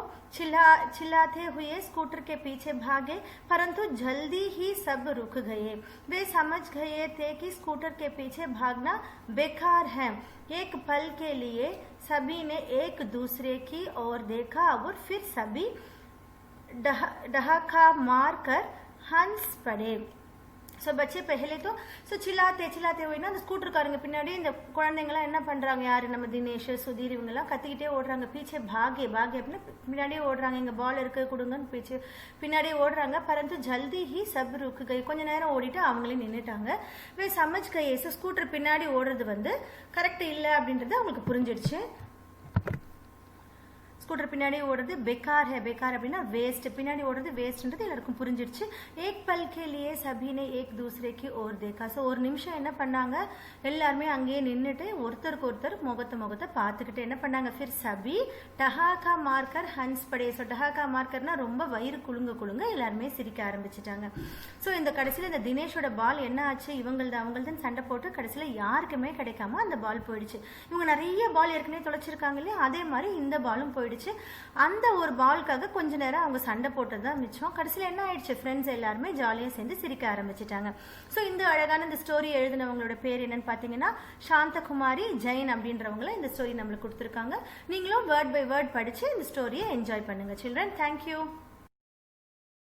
चिल्लाते हुए स्कूटर के पीछे भागे, परंतु जल्दी ही सब रुक गए. वे समझ गए थे कि स्कूटर के पीछे भागना बेकार है. एक पल के लिए सभी ने एक दूसरे की ओर देखा और फिर सभी डहाका मार कर हंस पड़े. ஸோ பச்சே பெஹலே தோ ஸோ சில்லாத்தே ஓடினா அந்த ஸ்கூட்டருக்காரங்க பின்னாடி இந்த குழந்தைங்களாம் என்ன பண்ணுறாங்க, யார் நம்ம தினேஷ், சுதீர் இவங்கெல்லாம் கத்திக்கிட்டே ஓடுறாங்க. பீச்சே பாகே அப்படின்னா பின்னாடியே ஓடுறாங்க. எங்கள் பால் இருக்க கொடுங்கன்னு பின்னாடியே ஓடுறாங்க. பரந்து ஜல்தி ஹி சப் ருக்கு கை. கொஞ்ச நேரம் ஓடிட்டு அவங்களே நின்றுட்டாங்க. வே சமஜ் கையே. ஸோ ஸ்கூட்டர் பின்னாடி ஓடுறது வந்து கரெக்ட் இல்லை அப்படின்றது அவங்களுக்கு புரிஞ்சிடுச்சு. ஸ்கூட்டர் பின்னாடி ஓடுறது பெக்கார் அப்படின்னா வேஸ்ட், பின்னாடி ஓடுறது வேஸ்ட்ன்றது எல்லாருக்கும் புரிஞ்சிடுச்சு. ஏக் பல் கே லியே சபீனே ஏக் தூசரேக்கு ஓர் தேக்கா. ஸோ ஒரு நிமிஷம் என்ன பண்ணாங்க, எல்லாருமே அங்கேயே நின்றுட்டு ஒருத்தருக்கு ஒருத்தர் முகத்தை பார்த்துக்கிட்டு என்ன பண்ணாங்க, ஃபிர் சபி டஹாக்கா மார்க்கர் ஹன்ஸ் படே. ஸோ டஹாக்கா மார்க்கர்னா ரொம்ப வயிறு குலுங்க எல்லாருமே சிரிக்க ஆரம்பிச்சிட்டாங்க. ஸோ இந்த கடைசியில் இந்த தினேஷோட பால் என்ன ஆச்சு, அவங்கள்தான் சண்டை போட்டு கடைசியில் யாருக்குமே கிடைக்காம அந்த பால் போயிடுச்சு. இவங்க நிறைய பால் ஏற்கனவே தொலைச்சிருக்காங்க இல்லையா, அதே மாதிரி இந்த பாலும் போயிடுச்சு. போயிடுச்சு. அந்த ஒரு பால்காக கொஞ்ச நேரம் அவங்க சண்டை போட்டது தான் மிச்சம். கடைசியில் என்ன ஆயிடுச்சு, ஃப்ரெண்ட்ஸ் எல்லாருமே ஜாலியாக சேர்ந்து சிரிக்க ஆரம்பிச்சிட்டாங்க. ஸோ இந்த அழகான இந்த ஸ்டோரி எழுதினவங்களோட பேர் என்னன்னு பார்த்தீங்கன்னா சாந்தகுமாரி ஜெயின் அப்படின்றவங்கள இந்த ஸ்டோரி நம்மளுக்கு கொடுத்துருக்காங்க. நீங்களும் வேர்ட் பை வேர்ட் படித்து இந்த ஸ்டோரியை என்ஜாய் பண்ணுங்கள் சில்ட்ரன். தேங்க்யூ.